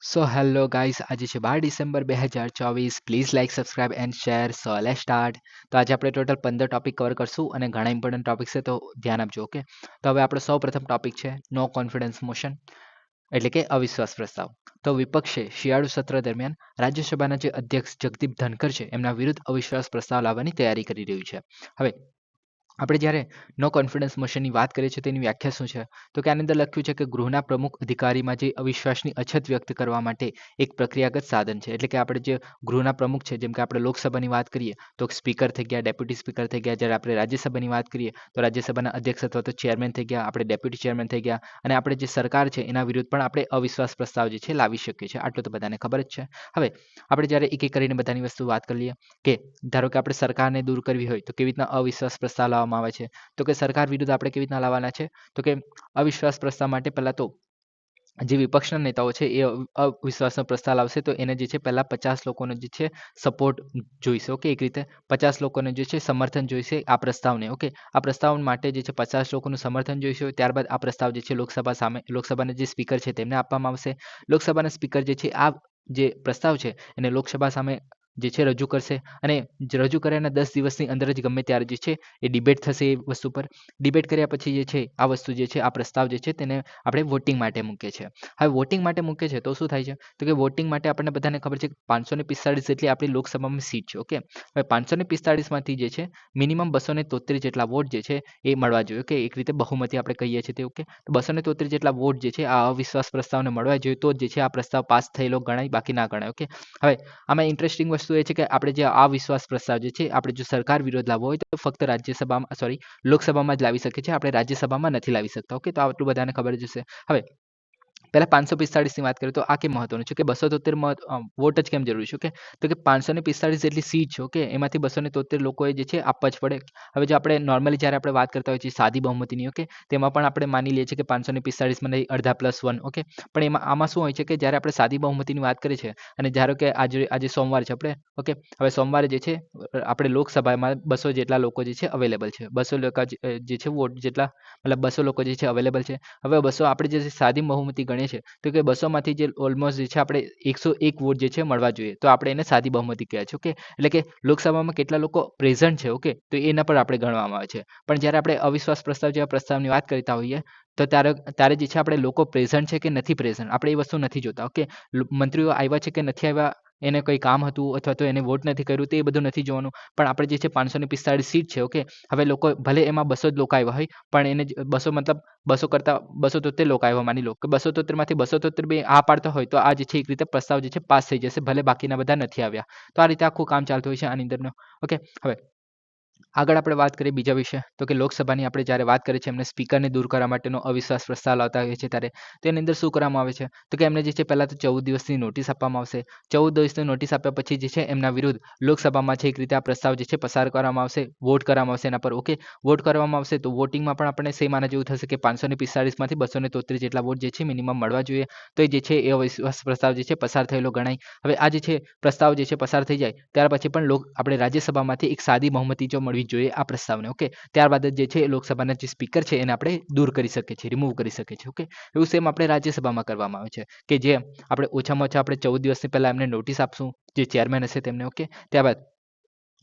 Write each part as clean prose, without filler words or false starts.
So hello guys, આજે છે 12 December 2024. Please like, subscribe and share. So let's start. તો આજે આપણે ટોટલ 15 ટોપિક કવર કરશું અને ઘણા ઇમ્પોર્ટન્ટ ટોપિક છે, તો ધ્યાન આપજો. ઓકે, તો હવે આપણો સૌ પ્રથમ ટોપિક છે નો કોન્ફિડન્સ મોશન, એટલે કે અવિશ્વાસ પ્રસ્તાવ. તો વિપક્ષે શિયાળુ સત્ર દરમિયાન રાજ્યસભાના જે અધ્યક્ષ જગદીપ ધનખર છે એમના વિરુદ્ધ અવિશ્વાસ પ્રસ્તાવ લાવવાની તૈયારી કરી રહ્યું છે. હવે આપણે જ્યારે નો કોન્ફિડન્સ મોશનની વાત કરીએ છીએ તેની વ્યાખ્યા શું છે, તો કે આની અંદર લખ્યું છે કે ગૃહના પ્રમુખ અધિકારીમાં જે અવિશ્વાસની અછત વ્યક્ત કરવા માટે એક પ્રક્રિયાગત સાધન છે. એટલે કે આપણે જે ગૃહના પ્રમુખ છે, જેમ કે આપણે લોકસભાની વાત કરીએ તો સ્પીકર થઈ ગયા, ડેપ્યુટી સ્પીકર થઈ ગયા. જ્યારે આપણે રાજ્યસભાની વાત કરીએ તો રાજ્યસભાના અધ્યક્ષ અથવા તો ચેરમેન થઈ ગયા, આપણે ડેપ્યુટી ચેરમેન થઈ ગયા, અને આપણે જે સરકાર છે એના વિરુદ્ધ પણ આપણે અવિશ્વાસ પ્રસ્તાવ જે છે લાવી શકીએ છીએ. આટલું તો બધાને ખબર જ છે. હવે આપણે જ્યારે એક એક કરીને બધાની વસ્તુ વાત કરી લઈએ કે ધારો કે આપણે સરકારને દૂર કરવી હોય તો કેવી રીતના અવિશ્વાસ પ્રસ્તાવ લાવવામાં આવે છે, તો કે સરકાર વિરુદ્ધ આપણે કેવી રીતના લાવવાના છે, તો કે અવિશ્વાસ પ્રસ્તાવ માટે પહેલા તો જે વિપક્ષના નેતાઓ છે એ અવિશ્વાસનો પ્રસ્તાવ લાવશે, તો એને જે છે પહેલા 50 લોકોનો જે છે સપોર્ટ જોઈશે. ઓકે, એક રીતે 50 લોકોને જે છે સમર્થન જોઈશે આ પ્રસ્તાવને. ઓકે, આ પ્રસ્તાવ માટે જે છે 50 લોકોનું સમર્થન જોઈશે. ત્યારબાદ આ પ્રસ્તાવ જે છે લોકસભાના જે સ્પીકર છે તેમને આપવામાં આવશે. લોકસભાના સ્પીકર જે છે આ જે પ્રસ્તાવ છે એને લોકસભા સામે જે છે રજૂ કરશે, અને રજૂ કર્યાના 10 દિવસની અંદર જ ગમે ત્યારે જે છે એ ડિબેટ થશે એ વસ્તુ પર. ડિબેટ કર્યા પછી જે છે આ વસ્તુ જે છે આ પ્રસ્તાવ જે છે તેને આપણે વોટિંગ માટે મૂકીએ છીએ. હવે વોટિંગ માટે મૂકે છે તો શું થાય છે, તો કે વોટિંગ માટે આપણને બધાને ખબર છે કે 545 જેટલી આપણી લોકસભામાં સીટ છે. ઓકે, હવે 545 માંથી જે છે મિનિમમ 273 જેટલા વોટ જે છે એ મળવા જોઈએ. ઓકે, એક રીતે બહુમતી આપણે કહીએ છીએ તે. ઓકે, તો 273 જેટલા વોટ જે છે આ અવિશ્વાસ પ્રસ્તાવને મળવા જોઈએ, તો જ જે છે આ પ્રસ્તાવ પાસ થયેલો ગણાય, બાકી ના ગણાય. ઓકે, હવે આમાં ઇન્ટરેસ્ટિંગ વસ્તુ એ છે કે આપણે જે આ વિશ્વાસ પ્રસ્તાવ જે છે આપણે જો સરકાર વિરોધ લાવવો હોય તો ફક્ત લોકસભામાં જ લાવી શકીએ છીએ, આપણે રાજ્યસભામાં નથી લાવી શકતા. ઓકે, તો આટલું બધાને ખબર જ હશે. હવે પહેલા 545 ની વાત કરીએ તો આ કેમ મહત્વનું છે કે 273 વોટ જ કેમ જરૂરી છે. ઓકે, તો કે 545 જેટલી સીટ છે. ઓકે, એમાંથી 273 લોકોએ જે છે આપવા જ પડે. હવે જો આપણે નોર્મલી જ્યારે આપણે વાત કરતા હોઈએ છીએ સાદી બહુમતીની, ઓકે, તેમાં પણ આપણે માની લઈએ છીએ કે 545 માં અડધા +1. ઓકે, પણ આમાં શું હોય છે કે જ્યારે આપણે સાદી બહુમતીની વાત કરીએ છીએ અને ધારો કે આજે સોમવાર છે આપણે. ઓકે, હવે સોમવારે જે છે આપણે લોકસભામાં 200 જેટલા લોકો જે છે અવેલેબલ છે, 200 લોકો જે છે વોટ જેટલા, મતલબ 200 લોકો જે છે અવેલેબલ છે. હવે 200 આપણે જે સાદી બહુમતી ગણીએ છીએ તો કે 200 માંથી જે ઓલમોસ્ટ જે છે આપણે 101 વોટ જે છે મળવા જોઈએ, તો આપણે એને સાદી બહુમતી કહે છે. ઓકે, એટલે કે લોકસભામાં કેટલા લોકો પ્રેઝન્ટ છે. ઓકે, તો એના પર આપણે ગણવામાં આવે છે. પણ જ્યારે આપણે અવિશ્વાસ પ્રસ્તાવ જેવા પ્રસ્તાવની વાત કરતા હોઈએ તો ત્યારે જે છે આપણે લોકો પ્રેઝન્ટ છે કે નથી પ્રેઝન્ટ, આપણે એ વસ્તુ નથી જોતા. ઓકે, મંત્રીઓ આવ્યા છે કે નથી આવ્યા, એને કંઈ કામ હતું અથવા તો એને વોટ નથી કર્યું, તે એ બધું નથી જોવાનું. પણ આપણે જે છે 545 સીટ છે. ઓકે, હવે લોકો ભલે એમાં 200 જ લોકો આવ્યા હોય, પણ એને 200 મતલબ 200 કરતા 273 લોકો આવ્યા, માની લો કે 273 માંથી 273 બે આ પાડતા હોય તો આ જે છે એક રીતે પ્રસ્તાવ જે છે પાસ થઈ જશે, ભલે બાકીના બધા નથી આવ્યા. તો આ રીતે આખું કામ ચાલતું હોય છે આની અંદરનો. ઓકે, હવે આગળ આપણે વાત કરીએ બીજા વિશે, તો કે લોકસભાની આપણે જ્યારે વાત કરીએ છીએ એમને સ્પીકરને દૂર કરવા માટેનો અવિશ્વાસ પ્રસ્તાવ લાવતા હોય છે ત્યારે તેની અંદર શું કરવામાં આવે છે, તો કે એમને જે છે પહેલાં તો 14 દિવસની નોટિસ આપવામાં આવશે. 14 દિવસની નોટિસ આપ્યા પછી જે છે એમના વિરુદ્ધ લોકસભામાં છે એક રીતે આ પ્રસ્તાવ જે છે પસાર કરવામાં આવશે, વોટ કરવામાં આવશે એના પર. ઓકે, વોટ કરવામાં આવશે તો વોટિંગમાં પણ આપણે સેમ આના જેવું થશે કે 545 માંથી 273 જેટલા વોટ જે છે મિનિમમ મળવા જોઈએ, તો એ જે છે એ અવિશ્વાસ પ્રસ્તાવ જે છે પસાર થયેલો ગણાય. હવે આ જે છે પ્રસ્તાવ જે છે પસાર થઈ જાય ત્યાર પછી પણ આપણે રાજ્યસભામાંથી એક સાદી બહુમતી જો મળવી જોઈએ આ પ્રસ્તાવને. ઓકે, ત્યારબાદ જ જે છે લોકસભાના જે સ્પીકર છે એને આપણે દૂર કરી શકીએ છીએ, રિમૂવ કરી શકીએ છીએ. ઓકે, એવું સેમ આપણે રાજ્યસભામાં કરવામાં આવે છે કે જે આપણે ઓછામાં ઓછા આપણે 14 દિવસની પહેલા એમને નોટિસ આપશું, જે ચેરમેન હશે તેમને. ઓકે, ત્યારબાદ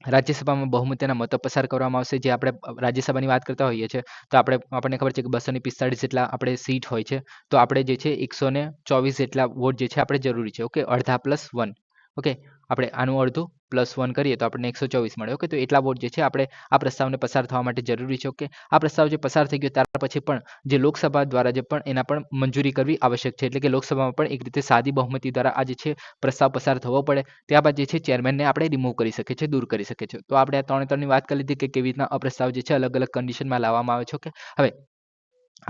રાજ્યસભામાં બહુમતીના મતો પસાર કરવામાં આવશે. જે આપણે રાજ્યસભાની વાત કરતા હોઈએ છીએ તો આપણને ખબર છે કે 245 જેટલા આપણે સીટ હોય છે, તો આપણે જે છે 124 જેટલા વોટ જે છે આપણે જરૂરી છે. ઓકે, અડધા +1. ઓકે, આપણે આનું અડધું +1 કરીએ તો આપણને 124 મળે. ઓકે, તો એટલા વોટ જે છે આપણે આ પ્રસ્તાવને પસાર થવા માટે જરૂરી છે. ઓકે, આ પ્રસ્તાવ જે પસાર થઈ ગયો ત્યાર પછી પણ જે લોકસભા દ્વારા જે પણ એના પણ મંજૂરી કરવી આવશ્યક છે. એટલે કે લોકસભામાં પણ એક રીતે સાદી બહુમતી દ્વારા આ જે છે પ્રસ્તાવ પસાર થવો પડે. ત્યારબાદ જે છે ચેરમેનને આપણે રિમૂવ કરી શકીએ છીએ, દૂર કરી શકીએ છીએ. તો આપણે આ ત્રણની વાત કરી લીધી કે કેવી રીતના આ પ્રસ્તાવ જે છે અલગ અલગ કન્ડિશનમાં લાવવામાં આવે છે. ઓકે, હવે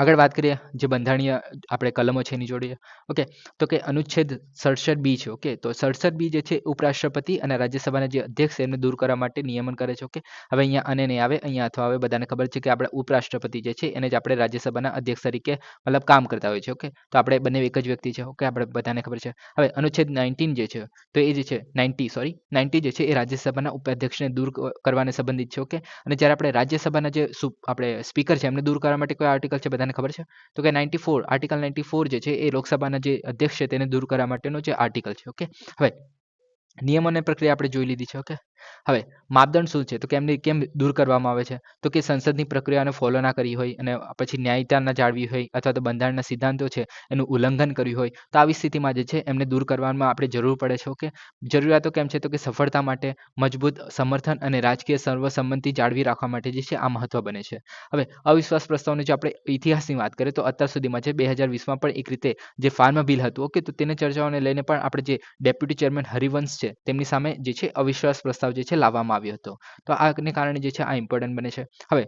આગળ વાત કરીએ જે બંધારણીય આપણે કલમો છે એની જોડીએ. ઓકે, તો કે અનુચ્છેદ 67B છે. ઓકે, તો 67B જે છે ઉપરાષ્ટ્રપતિ અને રાજ્યસભાના જે અધ્યક્ષ છે એને દૂર કરવા માટે નિયમન કરે છે. ઓકે, હવે અહીંયા અને નહીં આવે, અહીંયા અથવા હવે બધાને ખબર છે કે આપણે ઉપરાષ્ટ્રપતિ જે છે એને જ આપણે રાજ્યસભાના અધ્યક્ષ તરીકે મતલબ કામ કરતા હોય છે. ઓકે, તો આપણે બંને એક જ વ્યક્તિ છે. ઓકે, આપણે બધાને ખબર છે. હવે અનુચ્છેદ 19 જે છે તો એ જે છે 90 જે છે એ રાજ્યસભાના ઉપાધ્યક્ષને દૂર કરવાને સંબંધિત છે. ઓકે, અને જ્યારે આપણે રાજ્યસભાના જે આપણે સ્પીકર છે એમને દૂર કરવા માટે કોઈ આર્ટિકલ છે બધાને ખબર છે? તો કે 94 આર્ટિકલ 94 જે છે એ લોકસભાના જે અધ્યક્ષ છે તેને દૂર કરવા માટેનો જે આર્ટિકલ છે. ઓકે, હવે નિયમ અને પ્રક્રિયા આપણે જોઈ લીધી છે. ઓકે, હવે માપદંડ શું છે? તો કે એમને કેમ દૂર કરવામાં આવે છે? તો કે સંસદની પ્રક્રિયાને ફોલો ના કરી હોય અને પછી ન્યાયતા ના જાળવી હોય અથવા તો બંધારણના સિદ્ધાંતો છે એનું ઉલ્લંઘન કર્યું હોય, તો આવી સ્થિતિમાં જે છે એમને દૂર કરવામાં આપણે જરૂર પડે છે. ઓકે, જરૂરિયાતો કેમ છે? તો કે સફળતા માટે, મજબૂત સમર્થન અને રાજકીય સર્વસંમતિ જાળવી રાખવા માટે જે છે આ મહત્વ બને છે. હવે અવિશ્વાસ પ્રસ્તાવની જો આપણે ઇતિહાસની વાત કરીએ તો અત્યાર સુધીમાં છે 2020માં પણ એક રીતે જે ફાર્મ બિલ હતું, ઓકે, તો તેને ચર્ચાઓને લઈને પણ આપણે જે ડેપ્યુટી ચેરમેન હરિવંશ છે તેમની સામે જે છે અવિશ્વાસ પ્રસ્તાવ જે છે લાવવામાં આવ્યો હતો. તો આને કારણે જે છે આ ઇમ્પોર્ટન્ટ બને છે. હવે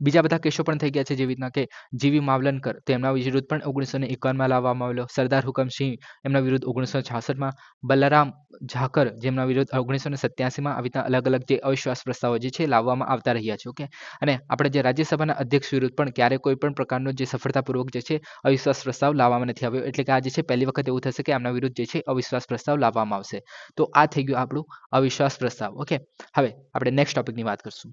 બીજા બધા કેસો પણ થઈ ગયા છે, જેવી રીતના કે જીવી માવલનકર તેમના વિરુદ્ધ પણ 1951માં લાવવામાં આવેલો, સરદાર હુકમસિંહ એમના વિરુદ્ધ 1966માં, બલરામ ઝાકર જેમના વિરુદ્ધ 1987માં આવી રીતના અલગ અલગ જે અવિશ્વાસ પ્રસ્તાવો જે છે લાવવામાં આવતા રહ્યા છે. ઓકે, અને આપણે જે રાજ્યસભાના અધ્યક્ષ વિરુદ્ધ પણ ક્યારે કોઈ પણ પ્રકારનો જે સફળતાપૂર્વક જે છે અવિશ્વાસ પ્રસ્તાવ લાવવામાં નથી આવ્યો. એટલે કે આ જે છે પહેલી વખત એવું થશે કે આમના વિરુદ્ધ જે છે અવિશ્વાસ પ્રસ્તાવ લાવવામાં આવશે. તો આ થઈ ગયું આપણું અવિશ્વાસ પ્રસ્તાવ. ઓકે, હવે આપણે નેક્સ્ટ ટોપિકની વાત કરશું.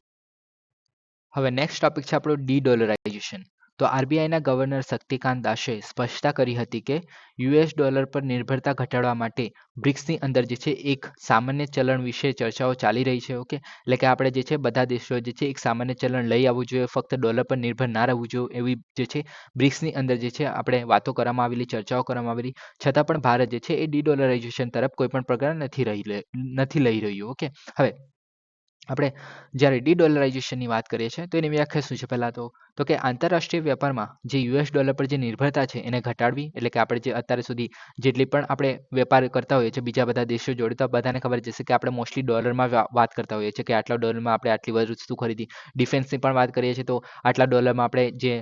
હવે નેક્સ્ટ ટોપિક છે આપણો ડી-ડોલરાઇઝેશન. તો આરબીઆઈના ગવર્નર શક્તિકાંત દાસે સ્પષ્ટતા કરી હતી કે યુએસ ડોલર પર નિર્ભરતા ઘટાડવા માટે બ્રિક્સની અંદર જે છે એક સામાન્ય ચલણ વિશે ચર્ચાઓ ચાલી રહી છે. ઓકે, એટલે કે આપણે જે છે બધા દેશો જે છે એક સામાન્ય ચલણ લઈ આવવું જોઈએ, ફક્ત ડોલર પર નિર્ભર ના રહેવું જોઈએ, એવી જે છે બ્રિક્સની અંદર જે છે આપણે વાતો કરવામાં આવેલી, ચર્ચાઓ કરવામાં આવેલી. છતાં પણ ભારત જે છે એ ડી-ડોલરાઇઝેશન તરફ કોઈ પણ પ્રકાર નથી લઈ રહ્યું. ઓકે, હવે આપણે જ્યારે ડી-ડોલરાઇઝેશનની વાત કરીએ છીએ તો એની વ્યાખ્યા શું છે? પહેલાં તો કે આંતરરાષ્ટ્રીય વેપારમાં જે યુએસ ડોલર પર જે નિર્ભરતા છે એને ઘટાડવી. એટલે કે આપણે જે અત્યારે સુધી જેટલી પણ આપણે વેપાર કરતા હોઈએ છીએ બીજા બધા દેશો જોડે, તો બધાને ખબર જ હશે કે આપણે મોસ્ટલી ડોલરમાં વાત કરતા હોઈએ છીએ કે આટલા ડોલરમાં આપણે આટલી વસ્તુ ખરીદી. ડિફેન્સની પણ વાત કરીએ છીએ તો આટલા ડોલરમાં આપણે જે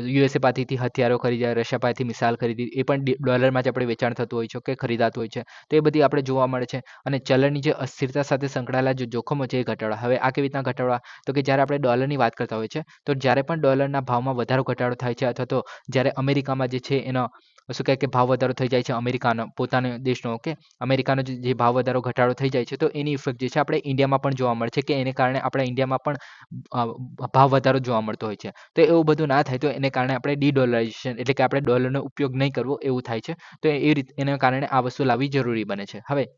યુએસએ પાસેથી હથિયારો ખરીદ્યા, રશિયા પાસેથી મિસાઇલ ખરીદી, એ પણ ડોલરમાં જ આપણે વેચાણ થતું હોય છે કે ખરીદાતું હોય છે. તો એ બધી આપણે જોવા મળે છે. અને ચલણની જે અસ્થિરતા સાથે સંકળાયેલા જે જોખમો છે એ ઘટાડવા. હવે આ કેવી રીતના ઘટાડવા? તો કે જ્યારે આપણે ડોલરની વાત કરતા હોઈએ છીએ તો જ્યારે પણ ડોલરના ભાવમાં વધારો ઘટાડો થાય છે અથવા તો જ્યારે અમેરિકામાં જે છે એનો શું કહે કે ભાવ વધારો થઈ જાય છે, અમેરિકાનો પોતાનો દેશનો, ઓકે, અમેરિકાનો જે ભાવ વધારો ઘટાડો થઈ જાય છે તો એની ઇફેક્ટ જે છે આપણે ઇન્ડિયામાં પણ જોવા મળે છે કે એને કારણે આપણા ઇન્ડિયામાં પણ ભાવ વધારો જોવા મળતો હોય છે. તો એવું બધું ના થાય તો એને કારણે આપણે ડી-ડોલરાઇઝેશન એટલે કે આપણે ડોલરનો ઉપયોગ નહીં કરવો એવું થાય છે. તો એ રીતે એના કારણે આ વસ્તુ લાવવી જરૂરી બને છે. હવે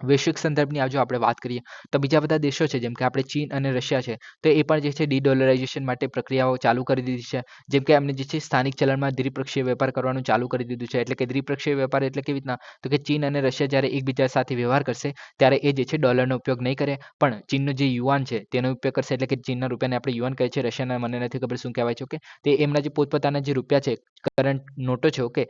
વૈશ્વિક સંદર્ભની જો આપણે વાત કરીએ તો બીજા બધા દેશો છે જેમ કે આપણે ચીન અને રશિયા છે તો એ પણ જે છે ડી-ડોલરાઇઝેશન માટે પ્રક્રિયાઓ ચાલુ કરી દીધી છે. જેમ કે એમને જે છે સ્થાનિક ચલણમાં દ્વિપક્ષીય વેપાર કરવાનું ચાલુ કરી દીધું છે. એટલે કે દ્વિપક્ષીય વેપાર એટલે કેવી રીતના? તો કે ચીન અને રશિયા જ્યારે એકબીજા સાથે વ્યવહાર કરશે ત્યારે એ જે છે ડોલરનો ઉપયોગ નહીં કરે, પણ ચીનનું જે યુઆન છે તેનો ઉપયોગ કરશે. એટલે કે ચીનના રૂપિયાને આપણે યુઆન કહે છે, રશિયાના મને નથી ખબર શું કહેવાય છે. ઓકે, તે એમના જે પોતપોતાના જે રૂપિયા છે, કરંટ નોટો છે, ઓકે,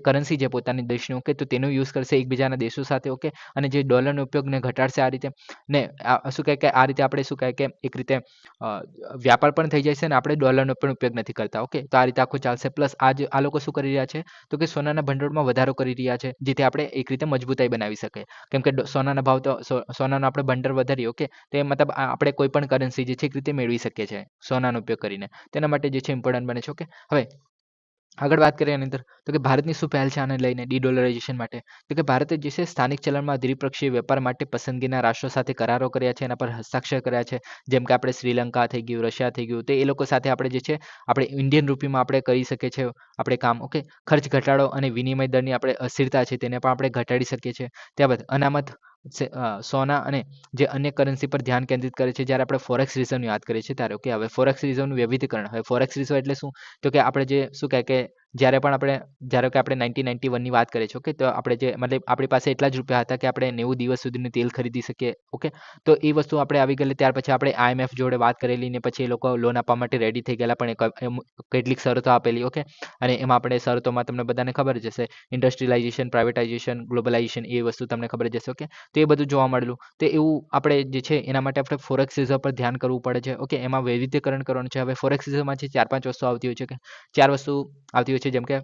કરન્સી છે પોતાની દેશની, ઓકે, તો તેનો યુઝ કરશે એકબીજાના દેશો સાથે. ઓકે, અને જે ડોલરનો ઉપયોગને ઘટાડશે આ રીતે. ને શું કહે કે આ રીતે આપણે શું કહે કે એક રીતે વ્યાપાર પણ થઈ જાય છે અને આપણે ડોલરનો પણ ઉપયોગ નથી કરતા. ઓકે, તો આ રીતે આખું ચાલશે. પ્લસ આ લોકો શું કરી રહ્યા છે? તો કે સોનાના ભંડોળમાં વધારો કરી રહ્યા છે, જેથી આપણે એક રીતે મજબૂતાઈ બનાવી શકીએ. કેમ કે સોનાના ભાવ તો સોનાનો આપણે ભંડોળ વધારીએ, ઓકે, તો એ મતલબ આપણે કોઈ પણ કરન્સી જે છે એક રીતે મેળવી શકીએ છીએ સોનાનો ઉપયોગ કરીને. તેના માટે જે છે ઇમ્પોર્ટન્ટ બને છે. ઓકે, હવે આગળ વાત કરીએ એની અંદર તો કે ભારતની શું પહેલ છે આને લઈને ડી-ડોલરાઇઝેશન માટે? તો કે ભારતે જે છે સ્થાનિક ચલણમાં દ્વિપક્ષીય વેપાર માટે પસંદગીના રાષ્ટ્રો સાથે કરારો કર્યા છે, એના પર હસ્તાક્ષર કર્યા છે. જેમ કે આપણે શ્રીલંકા થઈ ગયું, રશિયા થઈ ગયું, તો એ લોકો સાથે આપણે જે છે આપણે ઇન્ડિયન રૂપીમાં આપણે કરી શકીએ છીએ આપણે કામ. ઓકે, ખર્ચ ઘટાડો અને વિનિમય દરની આપણે અસ્થિરતા છે તેને પણ આપણે ઘટાડી શકીએ છીએ. ત્યારબાદ અનામત સોના અને જે અન્ય કરન્સી પર ધ્યાન કેન્દ્રિત કરે છે. જ્યારે આપણે ફોરેક્સ રિઝર્વની વાત કરીએ છીએ ત્યારે, ઓકે, હવે ફોરેક્સ રિઝર્વનું વૈવિધ્યકરણ. હવે ફોરેક્સ રિઝર્વ એટલે શું? તો કે આપણે જે શું કહે કે જ્યારે પણ આપણે ધારો કે આપણે 1991ની વાત કરીએ છીએ, ઓકે, તો આપણે જે મતલબ આપણી પાસે એટલા જ રૂપિયા હતા કે આપણે 90 દિવસ સુધીનું તેલ ખરીદી શકીએ. ઓકે, તો એ વસ્તુ આપણે આવી ગયેલી. ત્યાર પછી આપણે IMF જોડે વાત કરેલી ને પછી એ લોકો લોન આપવા માટે રેડી થઈ ગયેલા, પણ કેટલીક શરતો આપેલી. ઓકે, અને એમાં આપણે શરતોમાં તમને બધાને ખબર જ હશે, ઇન્ડસ્ટ્રીલાઇઝેશન, પ્રાઇવેટાઇઝેશન, ગ્લોબલાઇઝેશન, એ વસ્તુ તમને ખબર જ હશે. ઓકે, તો એ બધું જોવા મળેલું. તો એવું આપણે જે છે એના માટે આપણે ફોરેક્સ રિઝર્વ પર ધ્યાન કરવું પડે છે. ઓકે, એમાં વૈવિધ્યકરણ કરવાનું છે. હવે ફોરેક્સ રિઝર્વમાં છે 4-5 વસ્તુ આવતી હોય છે કે 4 વસ્તુ આવતી હોય છે. જેમ કે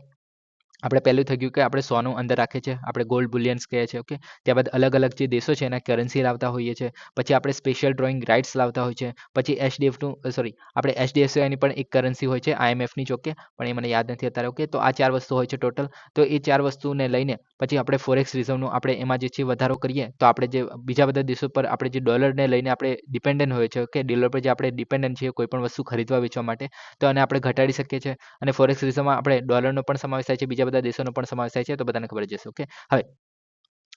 આપણે પહેલું થઈ ગયું કે આપણે સોનું અંદર રાખીએ છીએ, આપણે ગોલ્ડ બુલિયન્સ કહે છે. ઓકે, ત્યારબાદ અલગ અલગ જે દેશો છે એના કરન્સી લાવતા હોઈએ છીએ. પછી આપણે સ્પેશિયલ ડ્રોઈંગ રાઇટ્સ લાવતા હોય છે. પછી આપણે HDFCની પણ એક કરન્સી હોય છે IMFની જ. ઓકે, પણ એ મને યાદ નથી અત્યારે. ઓકે, તો આ 4 વસ્તુ હોય છે ટોટલ. તો એ 4 વસ્તુને લઈને પછી આપણે ફોરેક્સ રિઝર્વનું આપણે એમાં જે છે વધારો કરીએ તો આપણે જે બીજા બધા દેશો પર આપણે જે ડોલરને લઈને આપણે ડિપેન્ડન્ટ હોય છે, ઓકે, ડોલર પર જે આપણે ડિપેન્ડન્ટ છીએ કોઈ પણ વસ્તુ ખરીદવા વેચવા માટે, તો આને આપણે ઘટાડી શકીએ છીએ. અને ફોરેક્સ રિઝર્વમાં આપણે ડોલરનો પણ સમાવેશ થાય છે, બીજા બધા દેશોનો પણ સમાવેશ થાય છે, તો બધાને ખબર જ હશે. ઓકે, હવે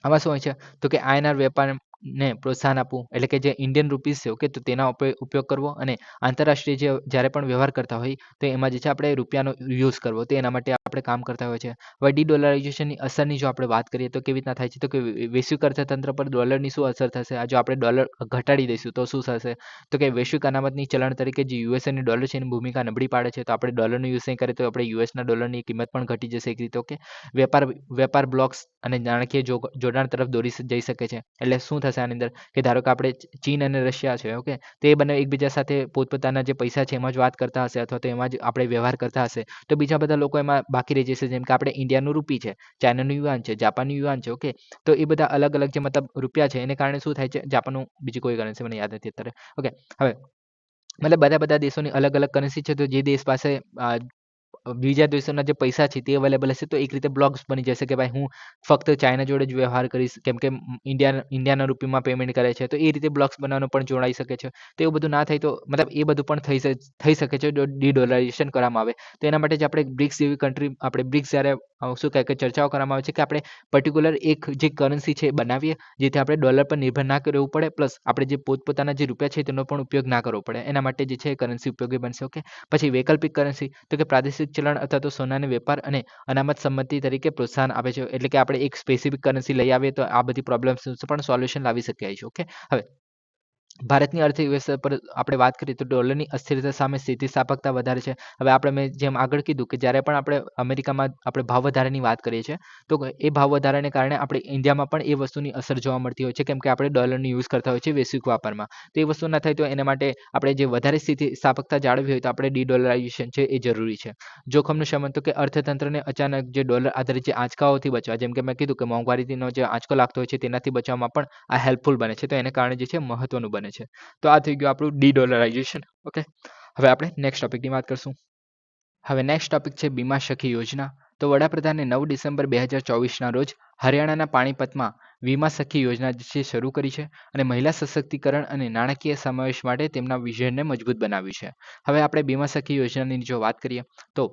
આમાં શું હોય છે તો કે આયનઆર વેપારને પ્રોત્સાહન આપવું, એટલે કે જે ઇન્ડિયન રૂપીઝ છે, ઓકે, તો તેના ઉપયોગ કરવો, અને આંતરરાષ્ટ્રીય જે જ્યારે પણ વ્યવહાર કરતા હોય તો એમાં જે છે આપણે રૂપિયાનો યુઝ કરવો, તો એના માટે આપણે કામ કરતા હોય છે. હવે ડી-ડોલરાઇઝેશનની અસરની જો આપણે વાત કરીએ તો કેવી રીતના થાય છે, તો કે વૈશ્વિક અર્થતંત્ર પર ડોલરની શું અસર થશે, આ જો આપણે ડોલર ઘટાડી દઈશું તો શું થશે, તો કે વૈશ્વિક અનામતની ચલણ તરીકે જે યુએસએની ડોલર છે એની ભૂમિકા નબળી પાડે છે, તો આપણે ડોલરનો યુઝ નહીં કરીએ તો આપણે યુએસના ડોલરની કિંમત પણ ઘટી જશે એક રીતે. ઓકે, વેપાર વેપાર બ્લોક્સ અને નાણાકીય જોડાણ તરફ દોરી જઈ શકે છે. એટલે શું થશે આની અંદર, કે ધારો કે આપણે ચીન અને રશિયા છે, ઓકે, તો એ બંને એકબીજા સાથે પોતપોતાના જે પૈસા છે એમાં જ વાત કરતા હશે, અથવા તો એમાં જ આપણે વ્યવહાર કરતા હશે, તો બીજા બધા લોકો એમાં બાકી રહી જશે. જેમ કે આપણે ઇન્ડિયાનું રૂપી છે, ચાઇનાનું યુઆન છે, જાપાનનું યુઆન છે, ઓકે, તો એ બધા અલગ અલગ જે મતલબ રૂપિયા છે એને કારણે શું થાય છે, જાપાનનું બીજી કોઈ કરન્સી મને યાદ નથી અત્યારે. ઓકે, હવે મતલબ બધા દેશોની અલગ અલગ કરન્સી છે, તો જે દેશ પાસે બીજા દેશોના જે પૈસા છે તે અવેલેબલ હશે, તો એક રીતે બ્લોક્સ બની જશે કે ભાઈ હું ફક્ત ચાઇના જોડે જ વ્યવહાર કરીશ, કેમ કે ઇન્ડિયાના રૂપીમાં પેમેન્ટ કરે છે, તો એ રીતે બ્લોક્સ બનાવવાનો પણ જોડાઈ શકે છે. તો એવું બધું ના થાય તો મતલબ એ બધું પણ થઈ શકે છે જો ડી-ડોલરાઇઝેશન કરવામાં આવે. તો એના માટે જ આપણે બ્રિક્સ જેવી કન્ટ્રી, આપણે બ્રિક્સ જ્યારે શું કહે કે ચર્ચાઓ કરવામાં આવે છે કે આપણે પર્ટિક્યુલર એક જે કરન્સી છે એ બનાવીએ, જેથી આપણે ડોલર પર નિર્ભર ના રહેવું પડે, પ્લસ આપણે જે પોતપોતાના જે રૂપિયા છે તેનો પણ ઉપયોગ ના કરવો પડે, એના માટે જે છે કરન્સી ઉપયોગી બનશે. ઓકે, પછી વૈકલ્પિક કરન્સી, તો કે પ્રાદેશિક ચલણ અથવા તો સોનાને વેપાર અને અનામત સંમતિ તરીકે પ્રોત્સાહન આપે છે, એટલે કે આપણે એક સ્પેસિફિક કરન્સી લઈ આવીએ તો આ બધી પ્રોબ્લેમ્સ પણ સોલ્યુશન લાવી શકીએ છીએ. ઓકે, હવે ભારતની અર્થવ્યવસ્થા પર આપણે વાત કરીએ તો ડોલરની અસ્થિરતા સામે સ્થિતિસ્થાપકતા વધારે છે. હવે આપણે મેં જેમ આગળ કીધું કે જ્યારે પણ આપણે અમેરિકામાં આપણે ભાવ વધારાની વાત કરીએ છીએ, તો એ ભાવ વધારાને કારણે આપણે ઇન્ડિયામાં પણ એ વસ્તુની અસર જોવા મળતી હોય છે, કેમ કે આપણે ડોલરનો યુઝ કરતા હોય છે વૈશ્વિક વ્યાપારમાં. તો એ વસ્તુ ના થાય તો એના માટે આપણે જે વધારે સ્થિતિસ્થાપકતા જાળવવી હોય તો આપણે ડી-ડોલરાઇઝેશન છે એ જરૂરી છે. જોખમનું શમન, તો કે અર્થતંત્રને અચાનક જે ડોલર આધારિત જે આંચકાઓથી બચવા, જેમ કે મેં કીધું કે મોંઘવારીનો જે આંચકો લાગતો હોય છે તેનાથી બચવામાં પણ આ હેલ્પફુલ બને છે, તો એને કારણે જે છે મહત્વનું બને છે. તો આ થઈ ગયું આપણું ડી-ડોલરાઇઝેશન. ઓકે, હવે આપણે નેક્સ્ટ ટોપિકની વાત કરશું. હવે નેક્સ્ટ ટોપિક છે બીમા સખી યોજના. તો વડાપ્રધાને 9 ડિસેમ્બર 2024ના રોજ હરિયાણાના પાણીપતમાં વીમા સખી યોજના જે છે શરૂ કરી છે, અને મહિલા સશક્તિકરણ અને નાણાકીય સમાવેશ માટે તેમના વિઝનને મજબૂત બનાવ્યું છે. હવે આપણે બીમા સખી યોજનાની જો વાત કરીએ તો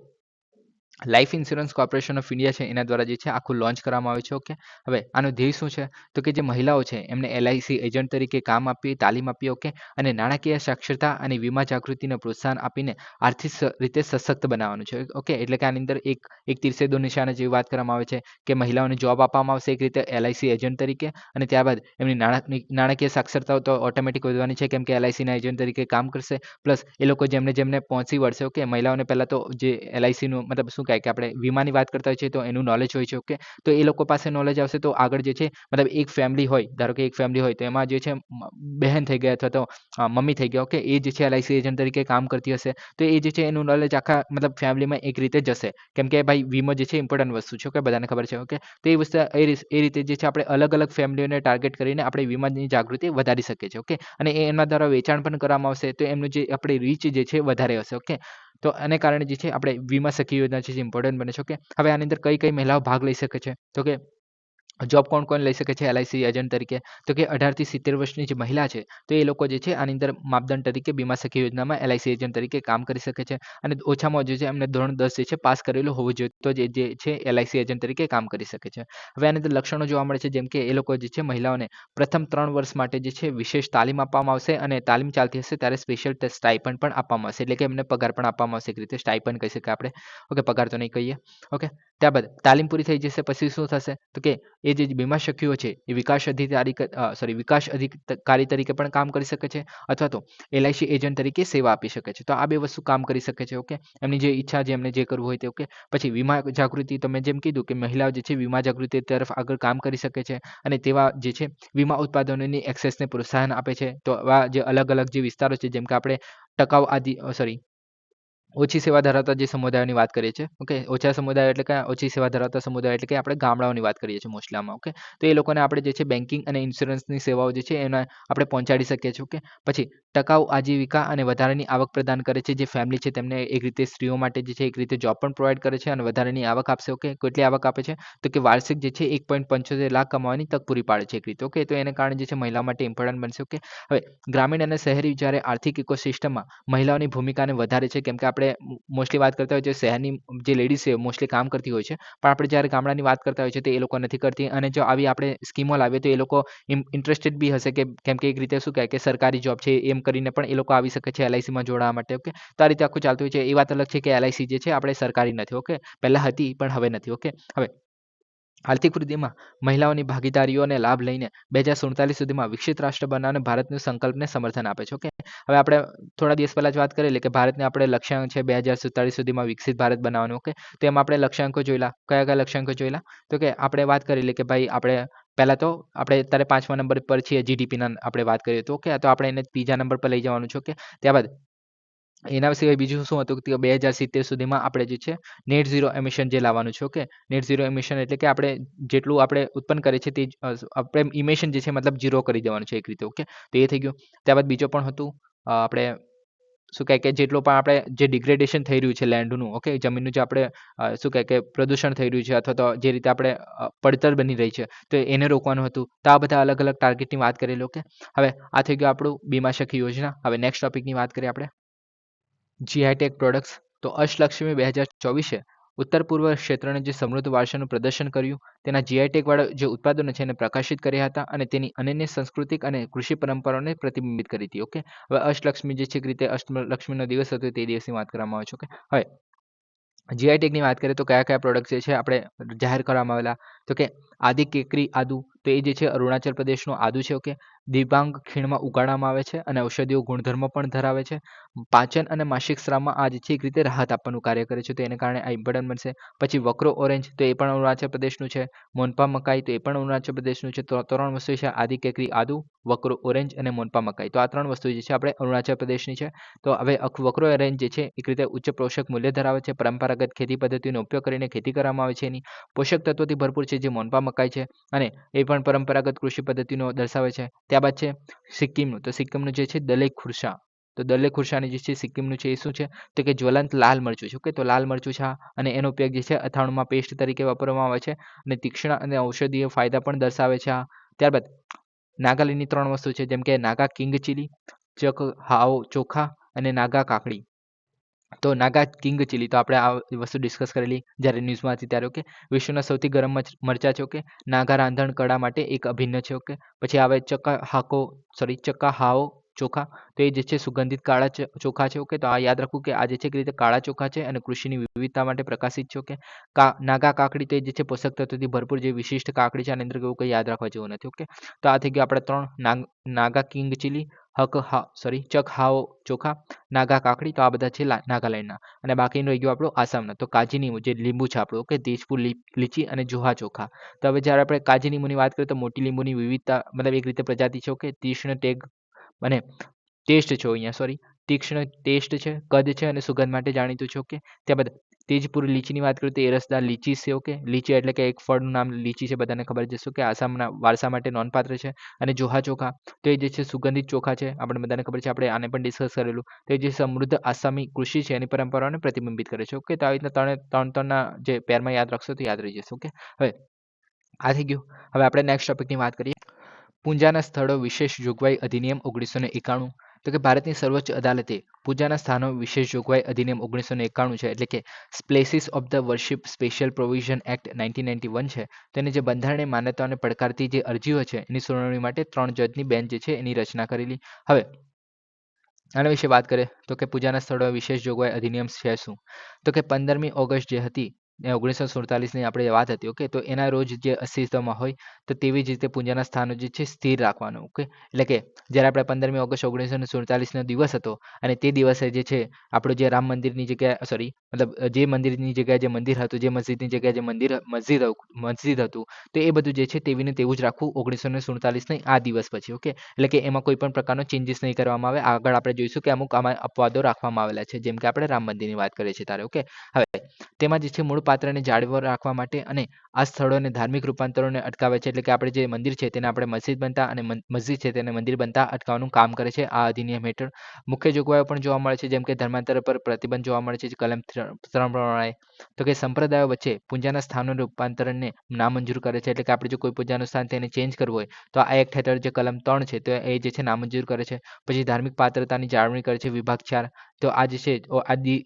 life insurance corporation of India છે એના દ્વારા જે છે આખું લોન્ચ કરવામાં આવ્યું છે. ઓકે, હવે આનો ધ્યેય શું છે, તો કે જે મહિલાઓ છે એમને LIC એજન્ટ તરીકે કામ આપી, તાલીમ આપી, ઓકે, અને નાણાકીય સાક્ષરતા અને વીમા જાગૃતિને પ્રોત્સાહન આપીને આર્થિક રીતે સશક્ત બનાવવાનું છે. ઓકે, એટલે કે આની અંદર એક તીરસે દો નિશાના જેવી વાત કરવામાં આવે છે કે મહિલાઓને જોબ આપવામાં આવશે એક રીતે LIC એજન્ટ તરીકે, અને ત્યારબાદ એમની નાણાકીય સાક્ષરતાઓ તો ઓટોમેટિક વધવાની છે, કેમ કે LICના એજન્ટ તરીકે કામ કરશે. પ્લસ એ લોકો જેમને પહોંચી વળશે, ઓકે, મહિલાઓને પહેલાં તો જે LICનું મતલબ શું કહે કે આપણે વીમાની વાત કરતા હોય છે તો એનું નોલેજ હોય છે. ઓકે, તો એ લોકો પાસે નોલેજ આવશે તો આગળ જે છે મતલબ એક ફેમિલી હોય, ધારો કે એક ફેમિલી હોય તો એમાં જે છે બહેન થઈ ગયા અથવા તો મમ્મી થઈ ગયા, ઓકે, એ જે છે LIC એજન્ટ તરીકે કામ કરતી હશે, તો એ જે છે એનું નોલેજ આખા મતલબ ફેમિલીમાં એક રીતે જશે, કેમ કે ભાઈ વીમો જે છે ઇમ્પોર્ટન્ટ વસ્તુ છે, ઓકે, બધાને ખબર છે. ઓકે, તો એ વસ્તુ એ રીતે જે છે આપણે અલગ અલગ ફેમિલીઓને ટાર્ગેટ કરીને આપણે વીમાની જાગૃતિ વધારી શકીએ છીએ. ઓકે, અને એના દ્વારા વેચાણ પણ કરવામાં આવશે, તો એમનું જે આપણી રીચ જે છે વધારે હશે. ઓકે, તો આને કારણે જે છે આપણે વીમા સખી યોજના છે ઇમ્પોર્ટન્ટ બને છે. ઓકે, હવે આની અંદર કઈ મહિલાઓ ભાગ લઈ શકે છે, તો કે જોબ કોણ લઈ શકે છે LIC એજન્ટ તરીકે, તો કે 18 થી 70 વર્ષની જે મહિલા છે તો એ લોકો જે છે આની અંદર માપદંડ તરીકે બીમા સખી યોજનામાં LIC એજન્ટ તરીકે કામ કરી શકે છે, અને ઓછામાં ઓછું છે એમને ધોરણ 10 જે છે પાસ કરેલું હોવું જોઈએ, તો જે છે LIC એજન્ટ તરીકે કામ કરી શકે છે. હવે આની અંદર લક્ષણો જોવા મળે છે, જેમ કે એ લોકો જે છે મહિલાઓને પ્રથમ 3 વર્ષ માટે જે છે વિશેષ તાલીમ આપવામાં આવશે, અને તાલીમ ચાલતી હશે ત્યારે સ્પેશિયલ સ્ટાઇપન્ડ પણ આપવામાં આવશે, એટલે કે એમને પગાર પણ આપવામાં આવશે, એક રીતે સ્ટાઇપન્ડ કહી શકાય આપણે. ઓકે, પગાર તો નહીં કહીએ. ઓકે, ત્યારબાદ તાલીમ પૂરી થઈ જશે પછી શું થશે, તો કે એ જે બીમા સખીઓ છે એ વિકાસ અધિકારી તરીકે પણ કામ કરી શકે છે, અથવા તો LIC એજન્ટ તરીકે સેવા આપી શકે છે. તો આ બે વસ્તુ કામ કરી શકે છે. ઓકે, એમની જે ઈચ્છા છે એમને જે કરવું હોય તે. ઓકે, પછી વીમા જાગૃતિ, તો મેં જેમ કીધું કે મહિલાઓ જે છે વીમા જાગૃતિ તરફ આગળ કામ કરી શકે છે, અને તેવા જે છે વીમા ઉત્પાદનોની એક્સેસને પ્રોત્સાહન આપે છે. તો આવા જે અલગ અલગ જે વિસ્તારો છે, જેમ કે આપણે ટકાઉ ઓછી સેવા ધરાવતા જે સમુદાયોની વાત કરીએ છીએ. ઓકે, ઓછા સમુદાયો એટલે કે ઓછી સેવા ધરાવતા સમુદાય એટલે કે આપણે ગામડાઓની વાત કરીએ છીએ મોસ્ટલી આમાં. ઓકે, તો એ લોકોને આપણે જે છે બેન્કિંગ અને ઇન્સ્યોરન્સની સેવાઓ જે છે એને આપણે પહોંચાડી શકીએ છીએ. ઓકે, પછી ટકાઉ આજીવિકા અને વધારાની આવક પ્રદાન કરે છે. જે ફેમિલી છે તેમને એક રીતે સ્ત્રીઓ માટે જે છે એક રીતે જોબ પણ પ્રોવાઈડ કરે છે અને વધારાની આવક આપશે. ઓકે, કેટલી આવક આપે છે? તો કે વાર્ષિક જે છે 1.75 લાખ કમાવાની તક પૂરી પાડે છે એક રીતે. ઓકે, તો એને કારણે જે છે મહિલાઓ માટે ઇમ્પોર્ટન્ટ બનશે. ઓકે, હવે ગ્રામીણ અને શહેરી જ્યારે આર્થિક ઇકોસિસ્ટમમાં મહિલાઓની ભૂમિકાને વધારે છે, કેમ કે આપણે મોસ્ટલી વાત કરતા હોય છે શહેરની જે લેડીઝ છે મોસ્ટલી કામ કરતી હોય છે, પણ આપણે જ્યારે ગામડાની વાત કરતા હોય છે તો એ લોકો નથી કરતી. અને જો આવી આપણે સ્કીમો લાવીએ તો એ લોકો ઇન્ટરેસ્ટેડ બી હશે, કે કેમ કે એક રીતે શું કહે કે સરકારી જોબ છે એમ કરીને પણ એ લોકો આવી શકે છે LICમાં જોડાવા માટે. ઓકે, તો આ રીતે આખું ચાલતું હોય છે. એ વાત અલગ છે કે LIC જે છે આપણે સરકારી નથી. ઓકે, પહેલા હતી પણ હવે નથી. ઓકે, હવે આર્થિક વૃદ્ધિમાં મહિલાઓની ભાગીદારીઓને લાભ લઈને 2047 સુધીમાં વિકસિત રાષ્ટ્ર બનાવવાના ભારતના સંકલ્પને સમર્થન આપે છે. ઓકે, હવે આપણે થોડા દિવસ પહેલા જ વાત કરેલી કે ભારતને આપણે લક્ષ્યાંક છે 2047 સુધીમાં વિકસિત ભારત બનાવવાનું. ઓકે, તો એમાં આપણે લક્ષ્યાંકો જોયેલા. કયા કયા લક્ષ્યાંકો જોયેલા? તો કે આપણે વાત કરેલી કે ભાઈ આપણે પહેલા તો આપણે અત્યારે 5મા નંબર પર છીએ જીડીપીના આપણે વાત કરીએ તો. ઓકે, તો આપણે એને ત્રીજા નંબર પર લઈ જવાનું છે. ઓકે, ત્યારબાદ એના સિવાય બીજું શું હતું કે 2070 સુધીમાં આપણે જે છે નેટ ઝીરો એમિશન જે લાવવાનું છે. ઓકે, નેટ ઝીરો એમિશન એટલે કે આપણે જેટલું આપણે ઉત્પન્ન કરીએ છીએ તે આપણે ઇમિશન જે છે મતલબ ઝીરો કરી દેવાનું છે એક રીતે. ઓકે, તો એ થઈ ગયું. ત્યારબાદ બીજો પણ હતું આપણે શું કહે કે જેટલું પણ આપણે જે ડિગ્રેડેશન થઈ રહ્યું છે લેન્ડનું. ઓકે, જમીનનું જે આપણે શું કહે કે પ્રદૂષણ થઈ રહ્યું છે અથવા તો જે રીતે આપણે પડતર બની રહી છે તો એને રોકવાનું હતું. તો આ બધા અલગ અલગ ટાર્ગેટની વાત કરેલી. ઓકે, હવે આ થઈ ગયું આપણું બીમા સખી યોજના. હવે નેક્સ્ટ ટોપિકની વાત કરીએ આપણે GI ટેગ પ્રોડક્ટ્સ. તો અષ્ટલક્ષ્મી 2024 ઉત્તર પૂર્વ ક્ષેત્રને જે સમૃદ્ધ વારસાનું પ્રદર્શન કર્યું, તેના GI ટેગ વાળા જે ઉત્પાદનો છે એને પ્રકાશિત કર્યા હતા અને તેની અનન્ય સાંસ્કૃતિક અને કૃષિ પરંપરાઓને પ્રતિબિંબિત કરી હતી. ઓકે, હવે અષ્ટલક્ષ્મી જે છે રીતે અષ્ટલક્ષ્મીનો દિવસ હતો તે દિવસની વાત કરવામાં આવે છે. ઓકે, હવે GI ટેગની વાત કરીએ તો કયા કયા પ્રોડક્ટ જે છે આપણે જાહેર કરવામાં આવેલા? તો કે આદિ કેકરી આદુ, તો એ જે છે અરુણાચલ પ્રદેશનું આદુ છે. ઓકે, દિબાંગ ખીણમાં ઉગાડવામાં આવે છે અને ઔષધીય ગુણધર્મો પણ ધરાવે છે. પાચન અને માસિક સ્રાવમાં આ જે છે એક રીતે રાહત આપવાનું કાર્ય કરે છે, તો એને કારણે આ ઇમ્પોર્ટન્ટ બનશે. પછી વક્રો ઓરેન્જ, તો એ પણ અરુણાચલ પ્રદેશનું છે. મોનપા મકાઈ, તો એ પણ અરુણાચલ પ્રદેશનું છે. તો 3 વસ્તુ છે આદિ કેકરી આદુ, વક્રો ઓરેન્જ અને મોનપા મકાઈ. તો આ 3 વસ્તુ જે છે આપણે અરુણાચલ પ્રદેશની છે. તો હવે વક્રો ઓરેન્જ જે છે એક રીતે ઉચ્ચ પોષક મૂલ્ય ધરાવે છે. પરંપરાગત ખેતી પદ્ધતિનો ઉપયોગ કરીને ખેતી કરવામાં આવે છે. એની પોષક તત્વોથી ભરપૂર છે જે મોનપા મકાઈ છે અને એ પણ પરંપરાગત કૃષિ પદ્ધતિનો દર્શાવે છે. ત્યારબાદ છે સિક્કિમનું, તો સિક્કિમનું જે છે દલે ખુરશા, તો દલે ખુરશાની જે છે સિક્કિમનું છે એ શું છે તો કે જ્વલંત લાલ મરચું છે. ઓકે, તો લાલ મરચું છે અને એનો ઉપયોગ જે છે અથાણુંમાં પેસ્ટ તરીકે વાપરવામાં આવે છે અને તીક્ષ્ણ અને ઔષધીય ફાયદા પણ દર્શાવે છે. ત્યારબાદ નાગાલેન્ડની 3 વસ્તુ છે જેમ કે નાગા કિંગ ચીલી, ચક હાઓ ચોખા અને નાગા કાકડી. તો નાગા કિંગ ચીલી તો આપણે આ વસ્તુ ડિસ્કસ કરેલી જ્યારે ન્યૂઝમાં હતી ત્યારે. ઓકે, વિશ્વના સૌથી ગરમ મરચા છે. ઓકે, નાગા રાંધણ કળા માટે એક અભિન્ન છે. ઓકે, પછી આવે ચકા હાઓ ચોખા, તો એ જે છે સુગંધિત કાળા ચોખા છે. ઓકે, તો આ યાદ રાખવું કે આ જે છે એક રીતે કાળા ચોખા છે અને કૃષિની વિવિધતા માટે પ્રકાશિત છે. ઓકે, નાગા કાકડી, તો એ જે છે પોષક તત્વોથી ભરપૂર જે વિશિષ્ટ કાકડી છે, આની અંદર એવું કંઈ યાદ રાખવા જેવું નથી. ઓકે, તો આ થઈ ગયું આપણે 3 નાગા કિંગ ચીલી, ચક હાઓ ચોખા, નાગા કાકડી. તો આ બધા છે નાગાલેન્ડના. અને બાકીનું રહી ગયું આપણું આસામના, તો કાજીનીમુ જે લીંબુ છે આપણું. ઓકે, તેજપુર લીચી અને જોહા ચોખા. તો હવે જ્યારે આપણે કાજીનીમુની વાત કરીએ તો મોટી લીંબુની વિવિધતા મતલબ એક રીતે પ્રજાતિ છે. ઓકે, તીક્ષ્ણ ટેગ અને ટેસ્ટ છે અહીંયા તીક્ષ્ણ ટેસ્ટ છે, કદ છે અને સુગંધ માટે જાણીતું છે. ઓકે, ત્યારબાદ તેજપુર લીચીની વાત કરીએ તો એ રસદાર લીચી છે. ઓકે, લીચી એટલે કે એક ફળનું નામ લીચી છે, બધાને ખબર જ હશે કે આસામના વારસા માટે નોંધપાત્ર છે. અને જોહા ચોખા, તો એ જે છે સુગંધિત ચોખા છે, આપણે બધાને ખબર છે, આપણે આને પણ ડિસ્કસ કરેલું. તો એ જે સમૃદ્ધ આસામી કૃષિ છે એની પરંપરાઓને પ્રતિબિંબિત કરે છે. ઓકે, તો આવી રીતના ત્રણના જે પેરમાં યાદ રાખશો તો યાદ રહી જશે. ઓકે, હવે આ થઈ ગયું. હવે આપણે નેક્સ્ટ ટોપિકની વાત કરીએ પૂજાના સ્થળો વિશેષ જોગવાઈ અધિનિયમ 1991. તો કે ભારતની સર્વોચ્ચ અદાલતે પૂજાના સ્થાનો વિશેષ જોગવાઈ અધિનિયમ 1991 છે એટલે કે places of the worship special provision act 1991 છે, તેને જે બંધારણીય માન્યતાઓને પડકારતી જે અરજીઓ છે એની સુનાવણી માટે 3 જજની બેન્ચ જે છે એની રચના કરેલી. હવે આના વિશે વાત કરીએ તો કે પૂજાના સ્થળો વિશેષ જોગવાઈ અધિનિયમ છે શું? તો કે 15મી ઓગસ્ટ જે હતી 1947ની આપણે વાત હતી. ઓકે, તો એના રોજ જે અસ્તિત્વમાં હોય તો તેવી જ રીતે પૂજાના સ્થાનો જે છે સ્થિર રાખવાનું. ઓકે, એટલે કે જ્યારે આપણે 15મી ઓગસ્ટ 1947નો દિવસ હતો અને તે દિવસે જે છે આપણું જે રામ મંદિરની જગ્યાએ મતલબ જે મંદિરની જગ્યાએ જે મંદિર હતું, જે મસ્જિદની જગ્યાએ જે મસ્જિદ હતું, તો એ બધું જે છે તેવીને તેવું જ રાખવું 1947ની આ દિવસ પછી. ઓકે, એટલે કે એમાં કોઈ પણ પ્રકારનો ચેન્જીસ નહીં કરવામાં આવે. આગળ આપણે જોઈશું કે અમુક આમાં અપવાદો રાખવામાં આવેલા છે, જેમ કે આપણે રામ મંદિરની વાત કરીએ છીએ ત્યારે. ઓકે, હવે તેમાં જે છે મૂળ પાત્રને જાળવી રાખવા માટે અને આ સ્થળોને ધાર્મિક રૂપાંતરોને અટકાવે છે. એટલે કે આપણે જે મંદિર છે તેને આપણે મસ્જિદ બનતા અને મસ્જિદ છે તેને મંદિર બનતા અટકાવવાનું કામ કરે છે આ અધિનિયમ હેઠળ. મુખ્ય જોગવાઈઓ પણ જોવા મળે છે, જેમ કે ધર્માંતર પર પ્રતિબંધ જોવા મળે છે કલમ 3 પ્રમાણે. તો કે સંપ્રદાયો વચ્ચે પૂજાના સ્થાનોના રૂપાંતરણને નામંજૂર કરે છે. એટલે કે આપણે જો કોઈ પૂજાનું સ્થાન તેને ચેન્જ કરવું હોય તો આ એક્ટ હેઠળ જે કલમ 3 છે તો એ જે છે નામંજૂર કરે છે. પછી ધાર્મિક પાત્રતાની જાળવણી કરે છે વિભાગ 4. તો આ જે છે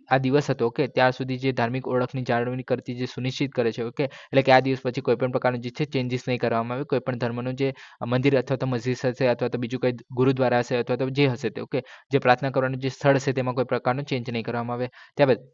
આ દિવસ હતો, ઓકે, ત્યાર સુધી જે ધાર્મિક ઓળખની જાળવણી કરતી જે સુનિશ્ચિત કરે છે, ઓકે, એટલે કે આ દિવસ પછી કોઈ પણ પ્રકારનું જે છે ચેન્જીસ નહીં કરવામાં આવે. કોઈ પણ ધર્મનું જે મંદિર અથવા તો મસ્જિદ હશે અથવા તો બીજું કંઈ ગુરુદ્વારા હશે અથવા તો જે હશે તે, ઓકે, જે પ્રાર્થના કરવાનું જે સ્થળ હશે તેમાં કોઈ પ્રકારનું ચેન્જ નહીં કરવામાં આવે. ત્યારબાદ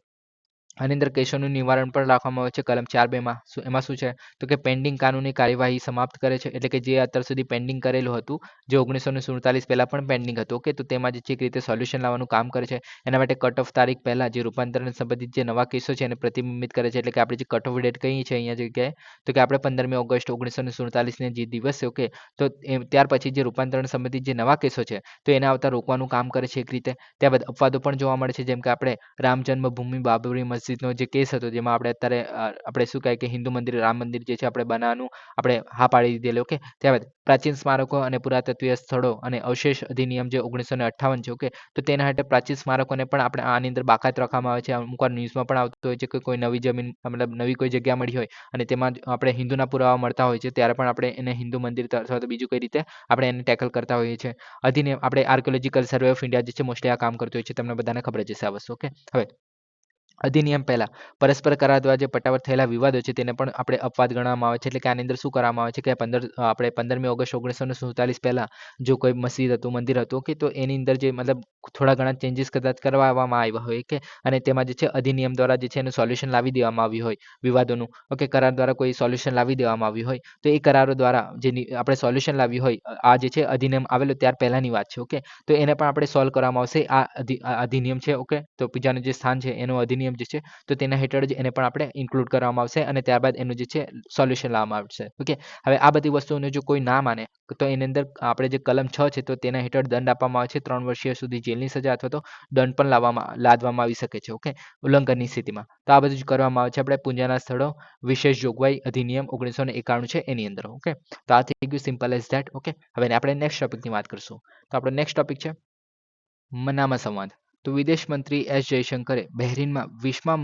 આની અંદર કેસોનું નિવારણ પણ રાખવામાં આવે છે કલમ 4(2) માં. એમાં શું છે તો કે પેન્ડિંગ કાનૂની કાર્યવાહી સમાપ્ત કરે છે. એટલે કે જે અત્યાર સુધી પેન્ડિંગ કરેલું હતું, જે 1947 પહેલાં પણ પેન્ડિંગ હતું, ઓકે, તો તેમાં જે છે એક રીતે સોલ્યુશન લાવવાનું કામ કરે છે. એના માટે કટ ઓફ તારીખ પહેલાં જે રૂપાંતરણ સંબંધિત જે નવા કેસો છે એને પ્રતિબિંબિત કરે છે. એટલે કે આપણે જે કટ ઓફ ડેટ કહીએ છીએ અહીંયા જગ્યાએ, તો કે આપણે 15મી ઓગસ્ટ 1947 જે દિવસ છે, ઓકે, તો ત્યાર પછી જે રૂપાંતરણ સંબંધિત જે નવા કેસો છે તો એને આવતા રોકવાનું કામ કરે છે એક રીતે. ત્યારબાદ અપવાદો પણ જોવા મળે છે, જેમ કે આપણે રામ જન્મભૂમિ બાબરી મસ્જિદનો જે કેસ હતો, જેમાં આપણે અત્યારે આપણે શું કહે કે હિન્દુ મંદિર રામ મંદિર જે છે આપણે બનાવવાનું આપણે હા પાડી દીધેલી, ઓકે. ત્યારબાદ પ્રાચીન સ્મારકો અને પુરાતત્વીય સ્થળો અને અવશેષ અધિનિયમ જે 1958 છે, ઓકે, તો તેના હેઠળ પ્રાચીન સ્મારકોને પણ આપણે આની અંદર બાકાત રાખવામાં આવે છે. અમુક વાર ન્યૂઝમાં પણ આવતું હોય છે કે કોઈ નવી જમીન મતલબ નવી કોઈ જગ્યા મળી હોય અને તેમાં આપણે હિન્દુના પુરાવા મળતા હોય છે, ત્યારે પણ આપણે એને હિન્દુ મંદિર અથવા તો બીજું કઈ રીતે આપણે એને ટેકલ કરતા હોઈએ છીએ. અધિનિયમ આપણે આર્કિયોલોજીકલ સર્વે ઓફ ઇન્ડિયા જે છે મોસ્ટલી આ કામ કરતું હોય છે, તમને બધાને ખબર જ હશે આ વસ્તુ, ઓકે. હવે અધિનિયમ પહેલા પરસ્પર કરાર દ્વારા જે પટાવટ થયેલા વિવાદો છે તેને પણ આપણે અપવાદ ગણવામાં આવે છે. એટલે કે આની અંદર શું કરવામાં આવે છે કે આપણે 15મી ઓગસ્ટ 1947 પહેલા જો કોઈ મસ્જિદ હતું, મંદિર હતું, કે તો એની અંદર જે મતલબ થોડા ઘણા ચેન્જીસ કદાચ કરવામાં આવ્યા હોય કે અને તેમાં જે છે અધિનિયમ દ્વારા જે છે એનું સોલ્યુશન લાવી દેવામાં આવ્યું હોય વિવાદોનું, ઓકે, કરાર દ્વારા કોઈ સોલ્યુશન લાવી દેવામાં આવ્યું હોય, તો એ કરારો દ્વારા જે આપણે સોલ્યુશન લાવ્યું હોય, આ જે છે અધિનિયમ આવેલો ત્યાર પહેલાની વાત છે, ઓકે, તો એને પણ આપણે સોલ્વ કરવામાં આવશે. આ અધિનિયમ છે, ઓકે, તો પૂજાનું જે સ્થાન છે એનું અધિનિયમ જે છે તો તેના હેઠળ જ એને પણ આપણે ઇન્ક્લુડ કરવામાં આવશે અને ત્યારબાદ એનું જે છે સોલ્યુશન લાવવામાં આવશે, ઓકે. હવે આ બધી વસ્તુઓને જો કોઈ ના માને તો એની અંદર આપણે જે કલમ 6 છે તો તેના હેઠળ દંડ આપવામાં આવે છે 3 વર્ષીય સુધી જેલની સજા અથવા તો દંડ પણ લાદવામાં આવી શકે છે, ઓકે, ઉલ્લંઘનની સ્થિતિમાં. તો આ બધું જ કરવામાં આવે છે આપણે પૂજાના સ્થળો વિશેષ જોગવાઈ અધિનિયમ 1991 છે એની અંદર, ઓકે. તો આ થઈ ગયું સિમ્પલ એઝ ધેટ, ઓકે. હવે આપણે નેક્સ્ટ ટોપિકની વાત કરશું. તો આપણો નેક્સ્ટ ટોપિક છે મનામા સંવાદ. તો વિદેશ મંત્રી એસ જયશંકરે બહેરીનમાં 20મા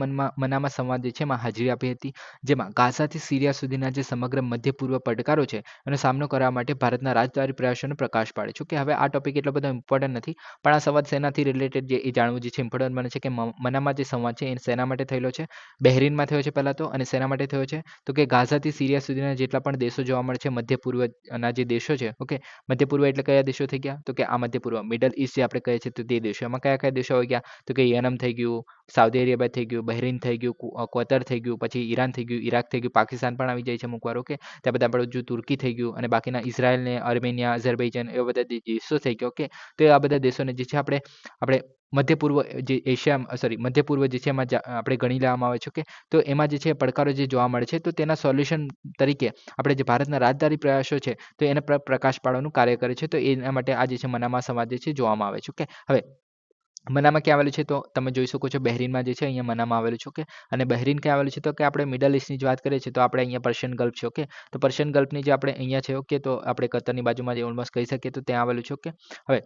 મનામા સંવાદ જે છે એમાં હાજરી આપી હતી, જેમાં ગાઝાથી સીરિયા સુધીના જે સમગ્ર મધ્ય પૂર્વ પડકારો છે એનો સામનો કરવા માટે ભારતના રાજદ્વારી પ્રયાસોનો પ્રકાશ પાડે છે. કે હવે આ ટોપિક એટલો બધો ઇમ્પોર્ટન્ટ નથી, પણ આ સંવાદ શેનાથી રિલેટેડ જે એ જાણવું જે છે ઇમ્પોર્ટન્ટ બને છે કે મનામા જે સંવાદ છે એ શેના માટે થયેલો છે, બહેરીનમાં થયો છે પહેલાં તો, અને શેના માટે થયો છે તો કે ગાઝાથી સીરિયા સુધીના જેટલા પણ દેશો જોવા મળે છે મધ્ય પૂર્વના જે દેશો છે, ઓકે, મધ્ય પૂર્વ એટલે કયા દેશો થઈ ગયા તો કે આ મધ્ય પૂર્વ મિડલ ઈસ્ટ જે આપણે કહીએ છીએ તો તે દેશો. એમાં કયા કયા દેશો આવી ગયા તો કે યમન થઈ ગયું, સાઉદી અરેબિયા થઈ ગયું, બહેરીન થઈ ગયું, ક્વતર થઈ ગયું, પછી ઈરાન થઈ ગયું, ઈરાક થઈ ગયું, પાકિસ્તાન પણ આવી જાય છે અમુક વાર, ઓકે. ત્યાર બાદ આપણું જો તુર્કી થઈ ગયું અને બાકીના ઇઝરાયલ ને આર્મેનિયા, અઝરબૈજાન એવા બધા દેશો થઈ ગયા, ઓકે. તો આ બધા દેશોને જે છે આપણે મધ્ય પૂર્વ જે મધ્ય પૂર્વ જે છે એમાં આપણે ગણી લેવામાં આવે છે, ઓકે. તો એમાં જે છે પડકારો જે જોવા મળે છે તો તેના સોલ્યુશન તરીકે આપણે જે ભારતના રાજદ્વારી પ્રયાસો છે તો એને પ્રકાશ પાડવાનું કાર્ય કરે છે. તો એના માટે આ જે છે મનામા સંવાદ જે છે જોવામાં આવે છે, ઓકે. હવે મનામા ક્યાં આવેલું છે તો તમે જોઈ શકો છો બહેરીનમાં જે છે અહીંયા મનામા આવેલું છે, ઓકે. અને બહેરીન ક્યાં આવેલું છે તો કે આપણે મિડલ ઈસ્ટની જ વાત કરીએ છીએ તો આપણે અહીંયા પર્શિયન ગલ્ફ છે, ઓકે. તો પર્શિયન ગલ્ફની જે આપણે અહીંયા છે, ઓકે, તો આપણે કતરની બાજુમાં જે ઓલમોસ્ટ કહી શકીએ તો ત્યાં આવેલું છે, ઓકે. હવે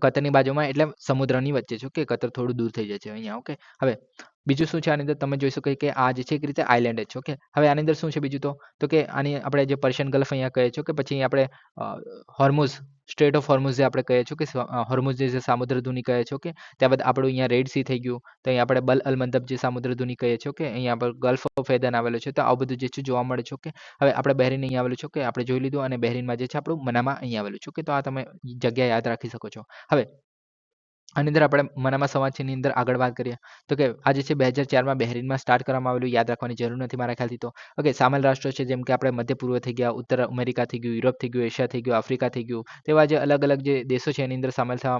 કતરની બાજુમાં એટલે સમુદ્રની વચ્ચે છે, ઓકે. કતર થોડું દૂર થઈ જાય છે અહીંયા, ઓકે. હવે બીજું શું છે આની અંદર તમે જોઈ શકો કે આ જે છે એક રીતે આઇલેન્ડ જ છે, ઓકે. હવે આની અંદર શું છે બીજું તો કે આની આપણે જે પર્શિયન ગલ્ફ અહીંયા કહીએ છીએ કે પછી આપણે હોર્મુઝ સ્ટ્રેટ ઓફ હોર્મુઝ જે આપણે કહીએ છીએ કે હોર્મુઝ જે સામુદ્રધુની કહે છે, ઓકે. ત્યારબાદ આપણું અહીંયા રેડ સી થઈ ગયું, તો અહીંયા આપણે બલ અલ મંદબ જે સામુદ્રધુની કહીએ છીએ, ઓકે. અહીંયા આપણે ગલ્ફ ઓફ એદન આવેલો છે, તો આવું બધું જે છે જોવા મળે છે, ઓકે. હવે આપણે બહેરીન અહીંયા આવેલું છે, ઓકે, આપણે જોઈ લીધું, અને બહેરીનમાં જે છે આપણું મનામા અહીંયા આવેલું છે, ઓકે. તો આ તમે જગ્યા યાદ રાખી શકો છો. હવે આની અંદર આપણે મનામા સંવાદ છે એની અંદર આગળ વાત કરીએ તો કે આ જે છે 2004માં બહેરીનમાં સ્ટાર્ટ કરવામાં આવેલું, યાદ રાખવાની જરૂર નથી મારા ખ્યાલથી તો, ઓકે. સામેલ રાષ્ટ્રો છે જેમ કે આપણે મધ્ય પૂર્વ થઈ ગયા, ઉત્તર અમેરિકા થઈ ગયું, યુરોપ થઈ ગયું, એશિયા થઈ ગયું, આફ્રિકા થઈ ગયું, તેવા જે અલગ અલગ જે દેશો છે એની અંદર સામેલ થવા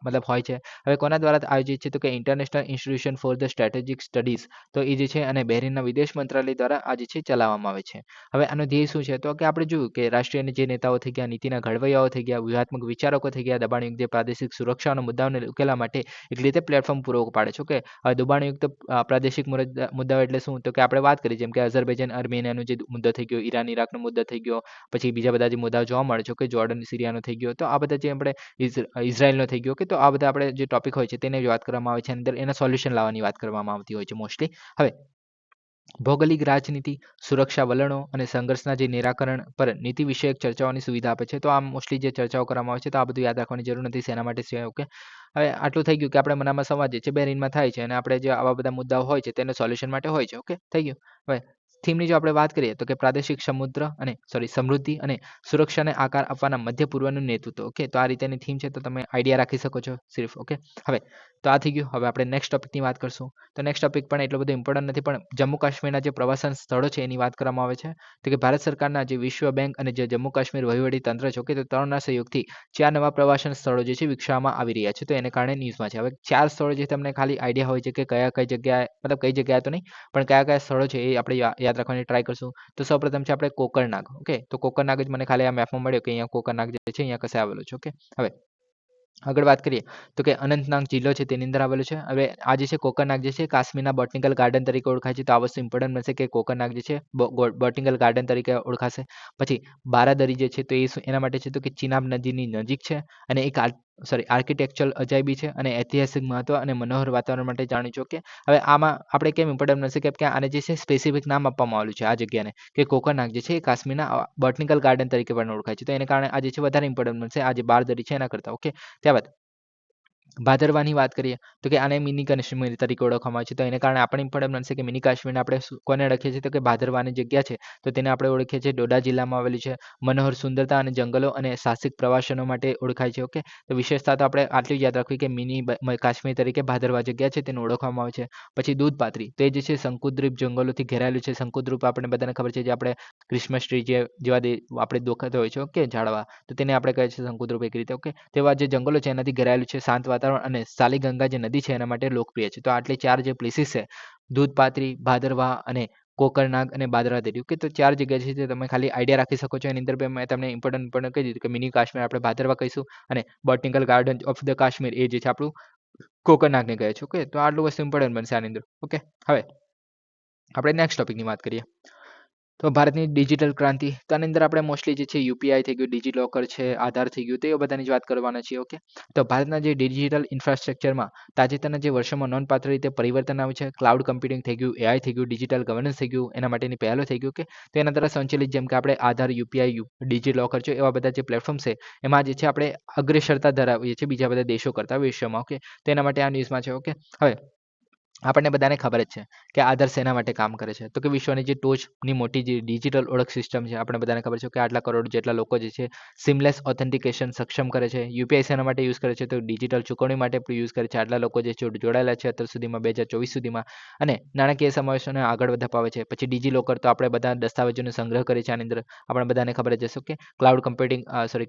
મતલબ હોય છે. હવે કોના દ્વારા આયોજિત છે તો કે international institution for the strategic studies, તો એ જે છે અને બહેરીનના વિદેશ મંત્રાલય દ્વારા આ જે છે ચલાવવામાં આવે છે. હવે આનો ધ્યેય શું છે તો કે આપણે જોયું કે રાષ્ટ્રીય જે નેતાઓ થઈ ગયા, નીતિના ઘડવૈયાઓ થઈ ગયા, વ્યૂહાત્મક વિચારકો થઈ ગયા, દબાણયુક્ત જે પ્રાદેશિક સુરક્ષાના મુદ્દાઓને ઉકેલવા માટે એક રીતે પ્લેટફોર્મ પૂરો પાડે છે. ઓકે, હવે દબાણયુક્ત પ્રાદેશિક મુદ્દાઓ એટલે શું? તો કે આપણે વાત કરી જેમ કે અઝરબૈજાન આર્મેનિયાનો જે મુદ્દો થઈ ગયો, ઈરાન ઇરાકનો મુદ્દો થઈ ગયો, પછી બીજા બધા જે મુદ્દાઓ જોવા મળે છે કે જોર્ડન સિરિયાનો થઈ ગયો, તો આ બધા જે આપણે ઇઝરાયલનો થઈ ગયો, કે તો આ બધા આપણે જે ટોપિક હોય છે તેને જ વાત કરવામાં આવે છે, અંદર એના સોલ્યુશન લાવવાની વાત કરવામાં આવતી હોય છે મોસ્ટલી. હવે ભૌગોલિક રાજનીતિ, સુરક્ષા વલણો અને સંઘર્ષના જે નિરાકરણ પર નીતિ વિષયક ચર્ચાઓની સુવિધા આપે છે. તો આ મોસ્ટલી જે ચર્ચાઓ કરવામાં આવે છે, તો આ બધું યાદ રાખવાની જરૂર નથી શેના માટે છે. ઓકે, હવે આટલું થઈ ગયું કે આપણે મનામાં સંવાદ જે છે બેરીનમાં થાય છે અને આપણે જે આવા બધા મુદ્દાઓ હોય છે તેને સોલ્યુશન માટે હોય છે. ઓકે, થઈ ગયું. હવે થીમની જો આપણે વાત કરીએ તો કે પ્રાદેશિક સમૃદ્ધિ અને સુરક્ષાને આકાર આપવાના મધ્ય પૂર્વનું નેતૃત્વ. ઓકે, તો આ રીતેની થીમ છે, તો તમે આઈડિયા રાખી શકો છો સિર્ફ. ઓકે, હવે તો આ થઈ ગયું. હવે આપણે નેક્સ્ટ ટોપિકની વાત કરશું. તો નેક્સ્ટ ટોપિક પણ એટલો બધો ઇમ્પોર્ટન્ટ નથી, પણ જમ્મુ કાશ્મીરના જે પ્રવાસન સ્થળો છે એની વાત કરવામાં આવે છે. તો કે ભારત સરકારના જે વિશ્વ બેંક અને જે જમ્મુ કાશ્મીર વહીવટી તંત્ર છે, ઓકે, તો ત્રણના સહયોગથી 4 નવા પ્રવાસન સ્થળો જે છે વિકસાવવામાં આવી રહ્યા છે. તો એને કારણે ન્યૂઝમાં છે. હવે 4 સ્થળો જે તમને ખાલી આઈડિયા હોય છે કે કઈ જગ્યાએ, મતલબ કઈ જગ્યાએ તો નહીં, પણ કયા સ્થળો છે એ આપણે યાદ રાખવાની ટ્રાય કરશું. તો સૌપ્રથમ છે આપણે કોકરનાગ. ઓકે, તો કોકરનાગ જ મને ખાલી આ મેપમાં મળ્યો કે અહીંયા કોકરનાગ જે છે અહીંયા કશે આવેલો છે. ઓકે, હવે આગળ વાત કરીએ તો કે અનંતનાગ જિલ્લો છે તેની અંદર આવેલો છે. હવે આ જે છે કોકરનાગ જે છે કાશ્મીરના બોટનિકલ ગાર્ડન તરીકે ઓળખાય છે. તો આ વસ્તુ ઇમ્પોર્ટન્ટ બનશે કે કોકરનાગ જે છે બોટનિકલ ગાર્ડન તરીકે ઓળખાશે. પછી બારાદરી જે છે તો એ એના માટે છે તો કે ચિનાબ નદીની નજીક છે અને એક આર્કિટેક્ચરલ અજાયબી છે અને ઐતિહાસિક મહત્વ અને મનોહર વાતાવરણ માટે જાણીતું. કે હવે આમાં આપણે કેમ ઇમ્પોર્ટન્ટ બનશે કે આને જે છે સ્પેસિફિક નામ આપવામાં આવ્યું છે આ જગ્યાને કે કોકરનાગ જે છે એ કાશ્મીરના બોટનિકલ ગાર્ડન તરીકે પણ ઓળખાય છે. તો એને કારણે આ જે છે વધારે ઇમ્પોર્ટન્ટ બનશે આ જે બારદરી છે એના કરતાં. ઓકે, ત્યારબાદ ભાદરવાની વાત કરીએ તો કે આને મિની કાશ્મીર તરીકે ઓળખવામાં આવે છે. તો એને કારણે આપણે ઇમ્પોર્ટન્ટ બનશે કે મિની કાશ્મીરને આપણે કોને ઓળખીએ છીએ તો કે ભાદરવાની જગ્યા છે તો તેને આપણે ઓળખીએ છીએ ડોડા જિલ્લામાં આવેલી છે. મનોહર સુંદરતા અને જંગલો અને સાહસિક પ્રવાસનો માટે ઓળખાય છે. ઓકે, તો વિશેષતા તો આપણે આટલી જ યાદ રાખવી કે મિની કાશ્મીર તરીકે ભાદરવા જગ્યા છે તેને ઓળખવામાં આવે છે. પછી દૂધપાત્રી તે જે છે શંકુદ્રીપ જંગલોથી ઘેરાયેલું છે. શંકુદ્રીપ આપણે બધાને ખબર છે જે આપણે ક્રિસમસ ટ્રી જેવા આપણે દેખાતા હોય છે. ઓકે, ઝાડવા, તો તેને આપણે કહે છે શંકુદ્રીપ એક રીતે. ઓકે, તેવા જે જંગલો છે એનાથી ઘેરાયેલું છે. શાંત વાતાવરણ અને સાલીગંગા જે નદી છે એના માટે લોકપ્રિય છે. તો આટલી 4 જે પ્લેસીસ છે દૂધપાત્રી, ભાદરવા અને કોકરનાગ અને બાદરાદેરી. ઓકે, તો 4 જગ્યા છે જે તમે ખાલી આઈડિયા રાખી શકો છો. એની અંદર મેં તમને ઇમ્પોર્ટન્ટ કહી દીધું કે મિની કાશ્મીર આપણે ભાદરવા કહીશું અને botanical garden of the Kashmir એ જે છે આપણું કોકરનાગને કહે છે. ઓકે, તો આટલું વસ્તુ ઇમ્પોર્ટન્ટ બનશે આની અંદર. ઓકે, હવે આપણે નેક્સ્ટ ટોપિકની વાત કરીએ તો ભારતની ડિજિટલ ક્રાંતિ. તો આની અંદર આપણે મોસ્ટલી જે છે યુપીઆઈ થઈ ગયું, ડિજીલોકર છે, આધાર થઈ ગયું, તો એ બધાની જ વાત કરવાના છીએ. ઓકે, તો ભારતના જે ડિજિટલ ઇન્ફ્રાસ્ટ્રક્ચરમાં તાજેતરના જે વર્ષોમાં નોંધપાત્ર રીતે પરિવર્તન આવ્યું છે. ક્લાઉડ કમ્પ્યુટિંગ થઈ ગયું, એઆઈ થઈ ગયું, ડિજિટલ ગવર્નન્સ થઈ ગયું, એના માટેની પહેલો થઈ ગયું. કે તો એના દ્વારા સંચાલિત જેમ કે આપણે આધાર, યુપીઆઈ, ડિજીલોકર છે એવા બધા જે પ્લેટફોર્મ છે એમાં જે છે આપણે અગ્રેસરતા ધરાવીએ છીએ બીજા બધા દેશો કરતા વિશ્વમાં. ઓકે, તો એના માટે આ ન્યૂઝમાં છે. ઓકે, હવે આપણને બધાને ખબર જ છે કે આધાર શેના માટે કામ કરે છે તો કે વિશ્વની જે ટોચની મોટી જે ડિજિટલ ઓળખ સિસ્ટમ છે. આપણે બધાને ખબર છે કે આટલા કરોડ જેટલા લોકો જે છે સિમલેસ ઓથેન્ટિકેશન સક્ષમ કરે છે. યુપીઆઈ શેના માટે યુઝ કરે છે તો ડિજિટલ ચૂકવણી માટે યુઝ કરે છે. આટલા લોકો જે છે જોડાયેલા છે અત્યાર સુધીમાં 2024 સુધીમાં અને નાણાકીય સમાવેશોને આગળ વધાપાવે છે. પછી ડિજીલોકર તો આપણે બધા દસ્તાવેજોનો સંગ્રહ કરીએ છીએ આની અંદર આપણે બધાને ખબર જ હશે. કે ક્લાઉડ કમ્પ્યુટિંગ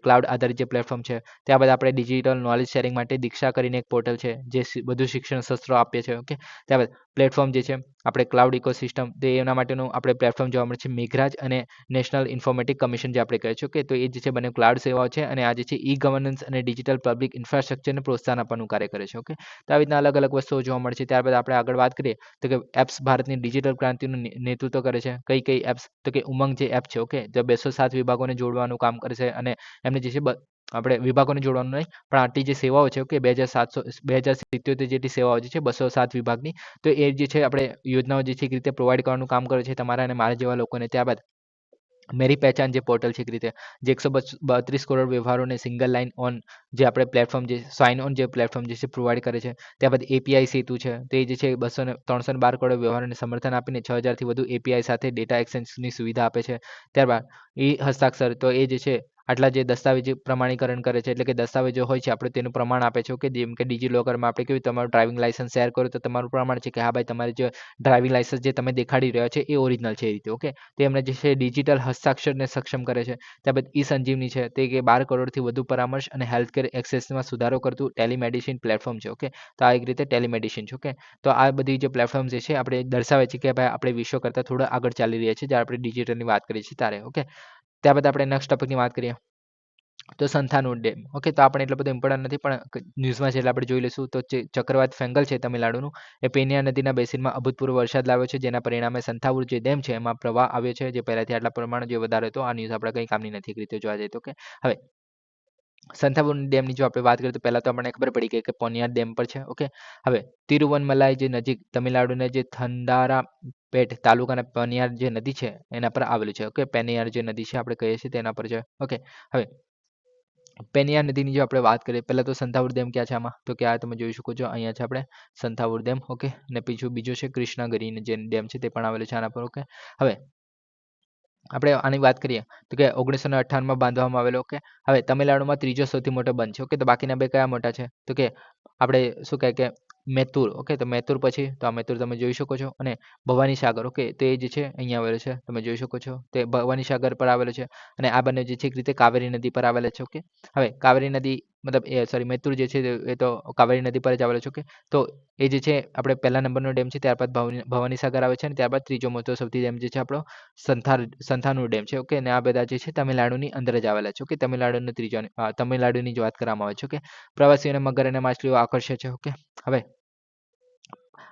ક્લાઉડ આધારિત જે પ્લેટફોર્મ છે ત્યાં બધા આપણે ડિજિટલ નોલેજ શેરિંગ માટે દીક્ષા કરીને એક પોર્ટલ છે જે બધું શિક્ષણ શસ્ત્રો આપીએ છીએ. ઓકે, ત્યારબાદ પ્લેટફોર્મ જે છે આપણે ક્લાઉડ ઇકોસિસ્ટમ તો એના માટેનું આપણે પ્લેટફોર્મ જોવા મળે છે મેઘરાજ અને નેશનલ ઇન્ફોર્મેટિક કમિશન જે આપણે કહે છે. કે તો એ જે છે બંને ક્લાઉડ સેવાઓ છે અને આ જે છે ઈ ગવર્નન્સ અને ડિજિટલ પબ્લિક ઇન્ફ્રાસ્ટ્રક્ચરને પ્રોત્સાહન આપવાનું કાર્ય કરે છે. ઓકે, તો આવી રીતના અલગ અલગ વસ્તુઓ જોવા મળે છે. ત્યારબાદ આપણે આગળ વાત કરીએ તો કે એપ્સ ભારતની ડિજિટલ ક્રાંતિનું નેતૃત્વ કરે છે. કઈ એપ્સ તો કે ઉમંગ જે એપ છે. ઓકે, જે 207 વિભાગોને જોડવાનું કામ કરે છે અને એમને જે છે આપણે વિભાગોને જોડવાનું નહીં પણ આટલી જે સેવાઓ છે ઓકે 2777 જેટલી સેવાઓ જે છે 207 વિભાગની તો એ જે છે આપણે યોજનાઓ જે છે એક રીતે પ્રોવાઈડ કરવાનું કામ કરે છે તમારા અને મારા જેવા લોકોને. ત્યારબાદ મેરી પહેચાન જે પોર્ટલ છે એક રીતે જે 132 કરોડ વ્યવહારોને સિંગલ લાઇન ઓન જે આપણે પ્લેટફોર્મ જે સાઇન ઓન જે પ્લેટફોર્મ જે છે પ્રોવાઈડ કરે છે. ત્યારબાદ એપીઆઈ સેતુ છે તે જે છે 312 કરોડ વ્યવહારોને સમર્થન આપીને 6000થી વધુ એપીઆઈ સાથે ડેટા એક્સચેન્જની સુવિધા આપે છે. ત્યારબાદ હસ્તાક્ષર તો એ જે છે આટલા જે દસ્તાવેજ પ્રમાણીકરણ કરે છે એટલે કે દસ્તાવેજો હોય છે આપણે તેનું પ્રમાણ આપે છે. ઓકે, જેમ કે ડિજીલોકરમાં આપણે કેવું તમારું ડ્રાઇવિંગ લાઇસન્સ શેર કરો તો તમારું પ્રમાણ છે કે હા ભાઈ તમારી જે ડ્રાઇવિંગ લાઇસન્સ જે તમે દેખાડી રહ્યા છે એ ઓરિજિનલ છે એ રીતે. ઓકે, તે એમને જે છે ડિજિટલ હસ્તાક્ષરને સક્ષમ કરે છે. ત્યારબાદ ઈ સંજીવની છે તે કે 12 કરોડથી વધુ પરામર્શ અને હેલ્થકેર એક્સેસમાં સુધારો કરતું ટેલિમેડિસિન પ્લેટફોર્મ છે. ઓકે, તો આ એક રીતે ટેલિમેડિસિન છે. ઓકે, તો આ બધી જે પ્લેટફોર્મ જે છે આપણે દર્શાવે છે કે ભાઈ આપણે વિશ્વ કરતાં થોડા આગળ ચાલી રહ્યા છીએ જ્યારે આપણે ડિજિટલની વાત કરીએ છીએ ત્યારે. ઓકે, ત્યારબાદ આપણે નેક્સ્ટ ટોપિકની વાત કરીએ તો સંથાનૂર ડેમ. ઓકે, તો આપણે એટલો બધો ઇમ્પોર્ટન્ટ નથી, પણ ન્યૂઝમાં છે એટલે આપણે જોઈ લઈશું. તો ચક્રવાત ફેંગલ છે તમિલનાડુનું, એ પેનિયા નદીના બેસિનમાં અભૂતપૂર્વ વરસાદ લાવ્યો છે, જેના પરિણામે સંથાવુર જે ડેમ છે એમાં પ્રવાહ આવ્યો છે, જે પહેલાથી આટલા પ્રમાણે જે વધારે હતો. આ ન્યૂઝ આપણે કંઈ કામની નથી એક રીતે જોવા જઈએ તો. ઓકે, હવે સંથાવુર ડેમની જો આપણે વાત કરીએ તો પહેલા તો આપણને ખબર પડી ગઈ કે પોનિયાર ડેમ પર છે. ઓકે, હવે તિરુવનમલાઈ જે નજીક તમિલનાડુના જે થંડારાપેટ તાલુકાના પનિયાર જે નદી છે એના પર આવેલું છે. ઓકે, પેનિયાર જે નદી છે આપણે કહીએ છીએ તેના પર છે. ઓકે, હવે પેનિયા નદીની જો આપણે વાત કરીએ, પહેલા તો સંથાવુર ડેમ ક્યાં છે આમાં, તો કે આ તમે જોઈ શકો છો અહીંયા છે આપણે સંથાવુર ડેમ. ઓકે, અને બીજો છે કૃષ્ણાગિરી જે ડેમ છે તે પણ આવેલો છે આના પર. ઓકે, હવે આપણે આની વાત કરીએ તો કે 1958માં બાંધવામાં આવેલો. ઓકે, હવે તમિલનાડુમાં ત્રીજો સૌથી મોટો બંધ છે. ઓકે, તો બાકીના બે કયા મોટા છે, તો કે આપણે શું કહે કે મેતુર. ઓકે, તો મેતુર પછી તો આ મેતુર તમે જોઈ શકો છો, અને ભવાની સાગર. ઓકે, તો એ જે છે અહીંયા આવેલો છે, તમે જોઈ શકો છો તે ભવાની સાગર પર આવેલો છે, અને આ બંને જે છે એક રીતે કાવેરી નદી પર આવેલા છે. ઓકે, હવે કાવેરી નદી મતલબ એ સોરી મેતુર જે છે એ તો કાવેરી નદી પર જ આવેલો છે. ઓકે, તો એ જે છે આપણે પહેલા નંબરનો ડેમ છે, ત્યારબાદ ભવાની સાગર આવે છે, અને ત્યારબાદ ત્રીજો મોટો સૌથી ડેમ જે છે આપણો સંથાનુર ડેમ છે. ઓકે, અને આ બધા જે છે તમિલનાડુની અંદર જ આવેલા છે. ઓકે, તમિલનાડુની જ વાત કરવામાં આવે છે. ઓકે, પ્રવાસીઓને મગર અને માછલીઓ આકર્ષે છે. ઓકે, હવે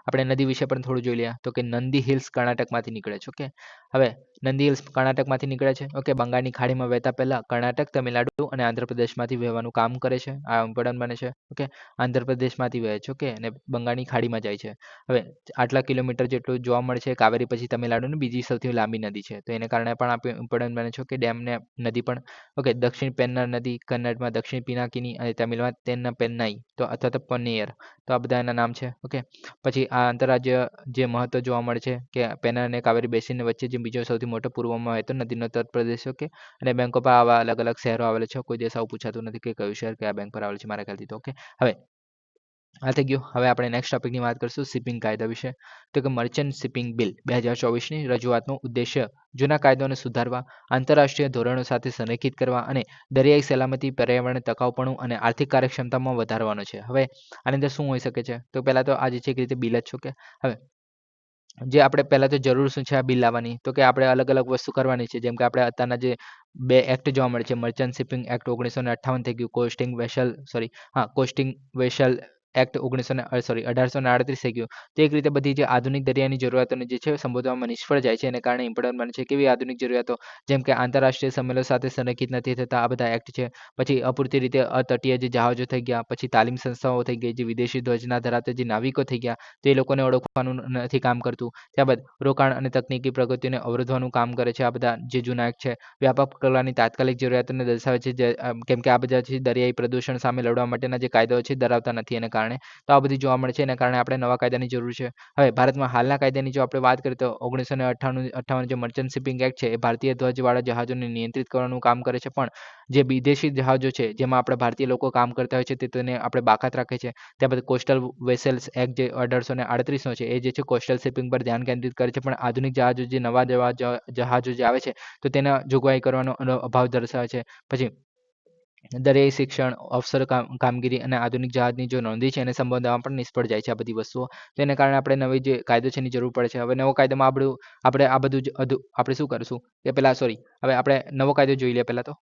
આપણે નદી વિશે પણ થોડું જોઈ લઈએ તો કે નંદી હિલ્સ કર્ણાટકમાંથી નીકળે છે. ઓકે, હવે નંદી હિલ્સ કર્ણાટકમાંથી નીકળે છે. ઓકે, બંગાળની ખાડીમાં વહેતા પહેલા કર્ણાટક, તમિલનાડુ અને આંધ્રપ્રદેશમાંથી વહેવાનું કામ કરે છે. આ ઇમ્પોર્ટન્ટ બને છે. ઓકે, આંધ્રપ્રદેશમાંથી વહે છે. ઓકે, અને બંગાળની ખાડીમાં જાય છે. હવે આટલા કિલોમીટર જેટલું જોવા મળે છે કાવેરી પછી તમિલનાડુની બીજી સૌથી લાંબી નદી છે, તો એને કારણે પણ આપણે ઇમ્પોર્ટન્ટ બને છે કે ડેમને નદી પણ. ઓકે, દક્ષિણ પેન્નર નદી કન્નડમાં દક્ષિણ પિનાકિની અને તમિલમાં તેના પેન્નાઈ તો અથવા તો પન્નીયર, તો આ બધા એના નામ છે. ઓકે, પછી આ આંતરરાજ્ય જે મહત્વ જોવા મળે છે કે પેનર અને કાવેરી બેસિનની વચ્ચે જે બીજો સૌથી મોટો પૂર્વમાં વહેતો નદીનો તટપ્રદેશ. ઓકે, અને બેંકો પર આવા અલગ અલગ શહેરો આવેલા છે. કોઈ દેશ આવું પૂછાતું નથી કે કયું શહેર કયા બેંક પર આવેલું છે મારા ખ્યાલથી તો. ઓકે, હવે આ થઈ ગયું. હવે આપણે નેક્સ્ટ ટોપિકની વાત કરીશું શિપિંગ કાયદા વિશે. તો કે મર્ચન્ટ શિપિંગ બિલ 2024ની રજૂઆતનો ઉદ્દેશ્ય જૂના કાયદાઓને સુધારવા, આંતરરાષ્ટ્રીય ધોરણો સાથે સંરેખિત કરવા અને દરિયાઈ સલામતી, પર્યાવરણ ટકાઉપણું અને આર્થિક કાર્યક્ષમતામાં વધારવાનો છે. હવે આની અંદર શું હોઈ શકે છે, તો પહેલાં તો આ જે છે એક રીતે બિલ જ છે. ઓકે, હવે જે આપણે પહેલાં તો જરૂર શું છે આ બિલ લાવવાની, તો કે આપણે અલગ અલગ વસ્તુ કરવાની છે. જેમ કે આપણે અત્યારના જે બે એક્ટ જોવા મળે છે, મર્ચન્ટ શિપિંગ એક્ટ 1958 થઈ ગયું, કોસ્ટિંગ વેસલ એક્ટ 1838 થઈ ગયું. તે એક રીતે બધી જે આધુનિક દરિયાની જરૂરિયાતોને જે છે સંબોધવામાં નિષ્ફળ જાય છે, એને કારણે ઇમ્પોર્ટન્ટ બને છે. કેવી આધુનિક જરૂરિયાતો, જેમ કે આંતરરાષ્ટ્રીય સંમેલનો સાથે સંરેખિત નથી થતા, આ બધા એક્ટ છે. પછી અપૂરતી રીતે અતટીય જે જહાજો થઈ ગયા, પછી તાલીમ સંસ્થાઓ થઈ ગઈ, જે વિદેશી ધ્વજના ધરાવતા જે નાવિકો થઈ ગયા, તો એ લોકોને ઓળખવાનું નથી કામ કરતું. ત્યારબાદ રોકાણ અને તકનીકી પ્રગતિને અવરોધવાનું કામ કરે છે. આ બધા જે જૂના એક્ટ છે. વ્યાપક કરવાની તાત્કાલિક જરૂરિયાતોને દર્શાવે છે, કેમ કે આ બધા જે દરિયાઈ પ્રદૂષણ સામે લડવા માટેના જે કાયદાઓ છે ધરાવતા નથી, એને કારણે તો આ બધી જોવા મળે છે. એના કારણે આપણે નવા કાયદાની જરૂર છે. હવે ભારતમાં હાલના કાયદાની જો આપણે વાત કરીએ તો 1958 જે મર્ચન્ટ શિપિંગ એક્ટ છે, એ ભારતીય ધ્વજવાળા જહાજોને નિયંત્રિત કરવાનું કામ કરે છે. પણ જે વિદેશી જહાજો છે જેમાં આપણે ભારતીય લોકો કામ કરતા હોય છે, તેને આપણે બાકાત રાખે છે. ત્યારબાદ કોસ્ટલ વેસલ્સ એક્ટ જે 1838નો છે, એ જે છે કોસ્ટલ શિપિંગ પર ધ્યાન કેન્દ્રિત કરે છે. પણ આધુનિક જહાજો જે નવા જહાજો જે આવે છે, તો તેના જોગવાઈ કરવાનો અભાવ દર્શાવે છે. પછી દરિયાઈ શિક્ષણ, ઓફશોર કામગીરી અને આધુનિક જહાજની જો નોંધી છે એને સંબોધવામાં પણ નિષ્ફળ જાય છે આ બધી વસ્તુઓ. તેને કારણે આપણે નવી જે કાયદો છે એની જરૂર પડે છે. હવે નવો કાયદામાં આપણે આ બધું આપણે શું કરીશું કે હવે આપણે નવો કાયદો જોઈ લઈએ પહેલાં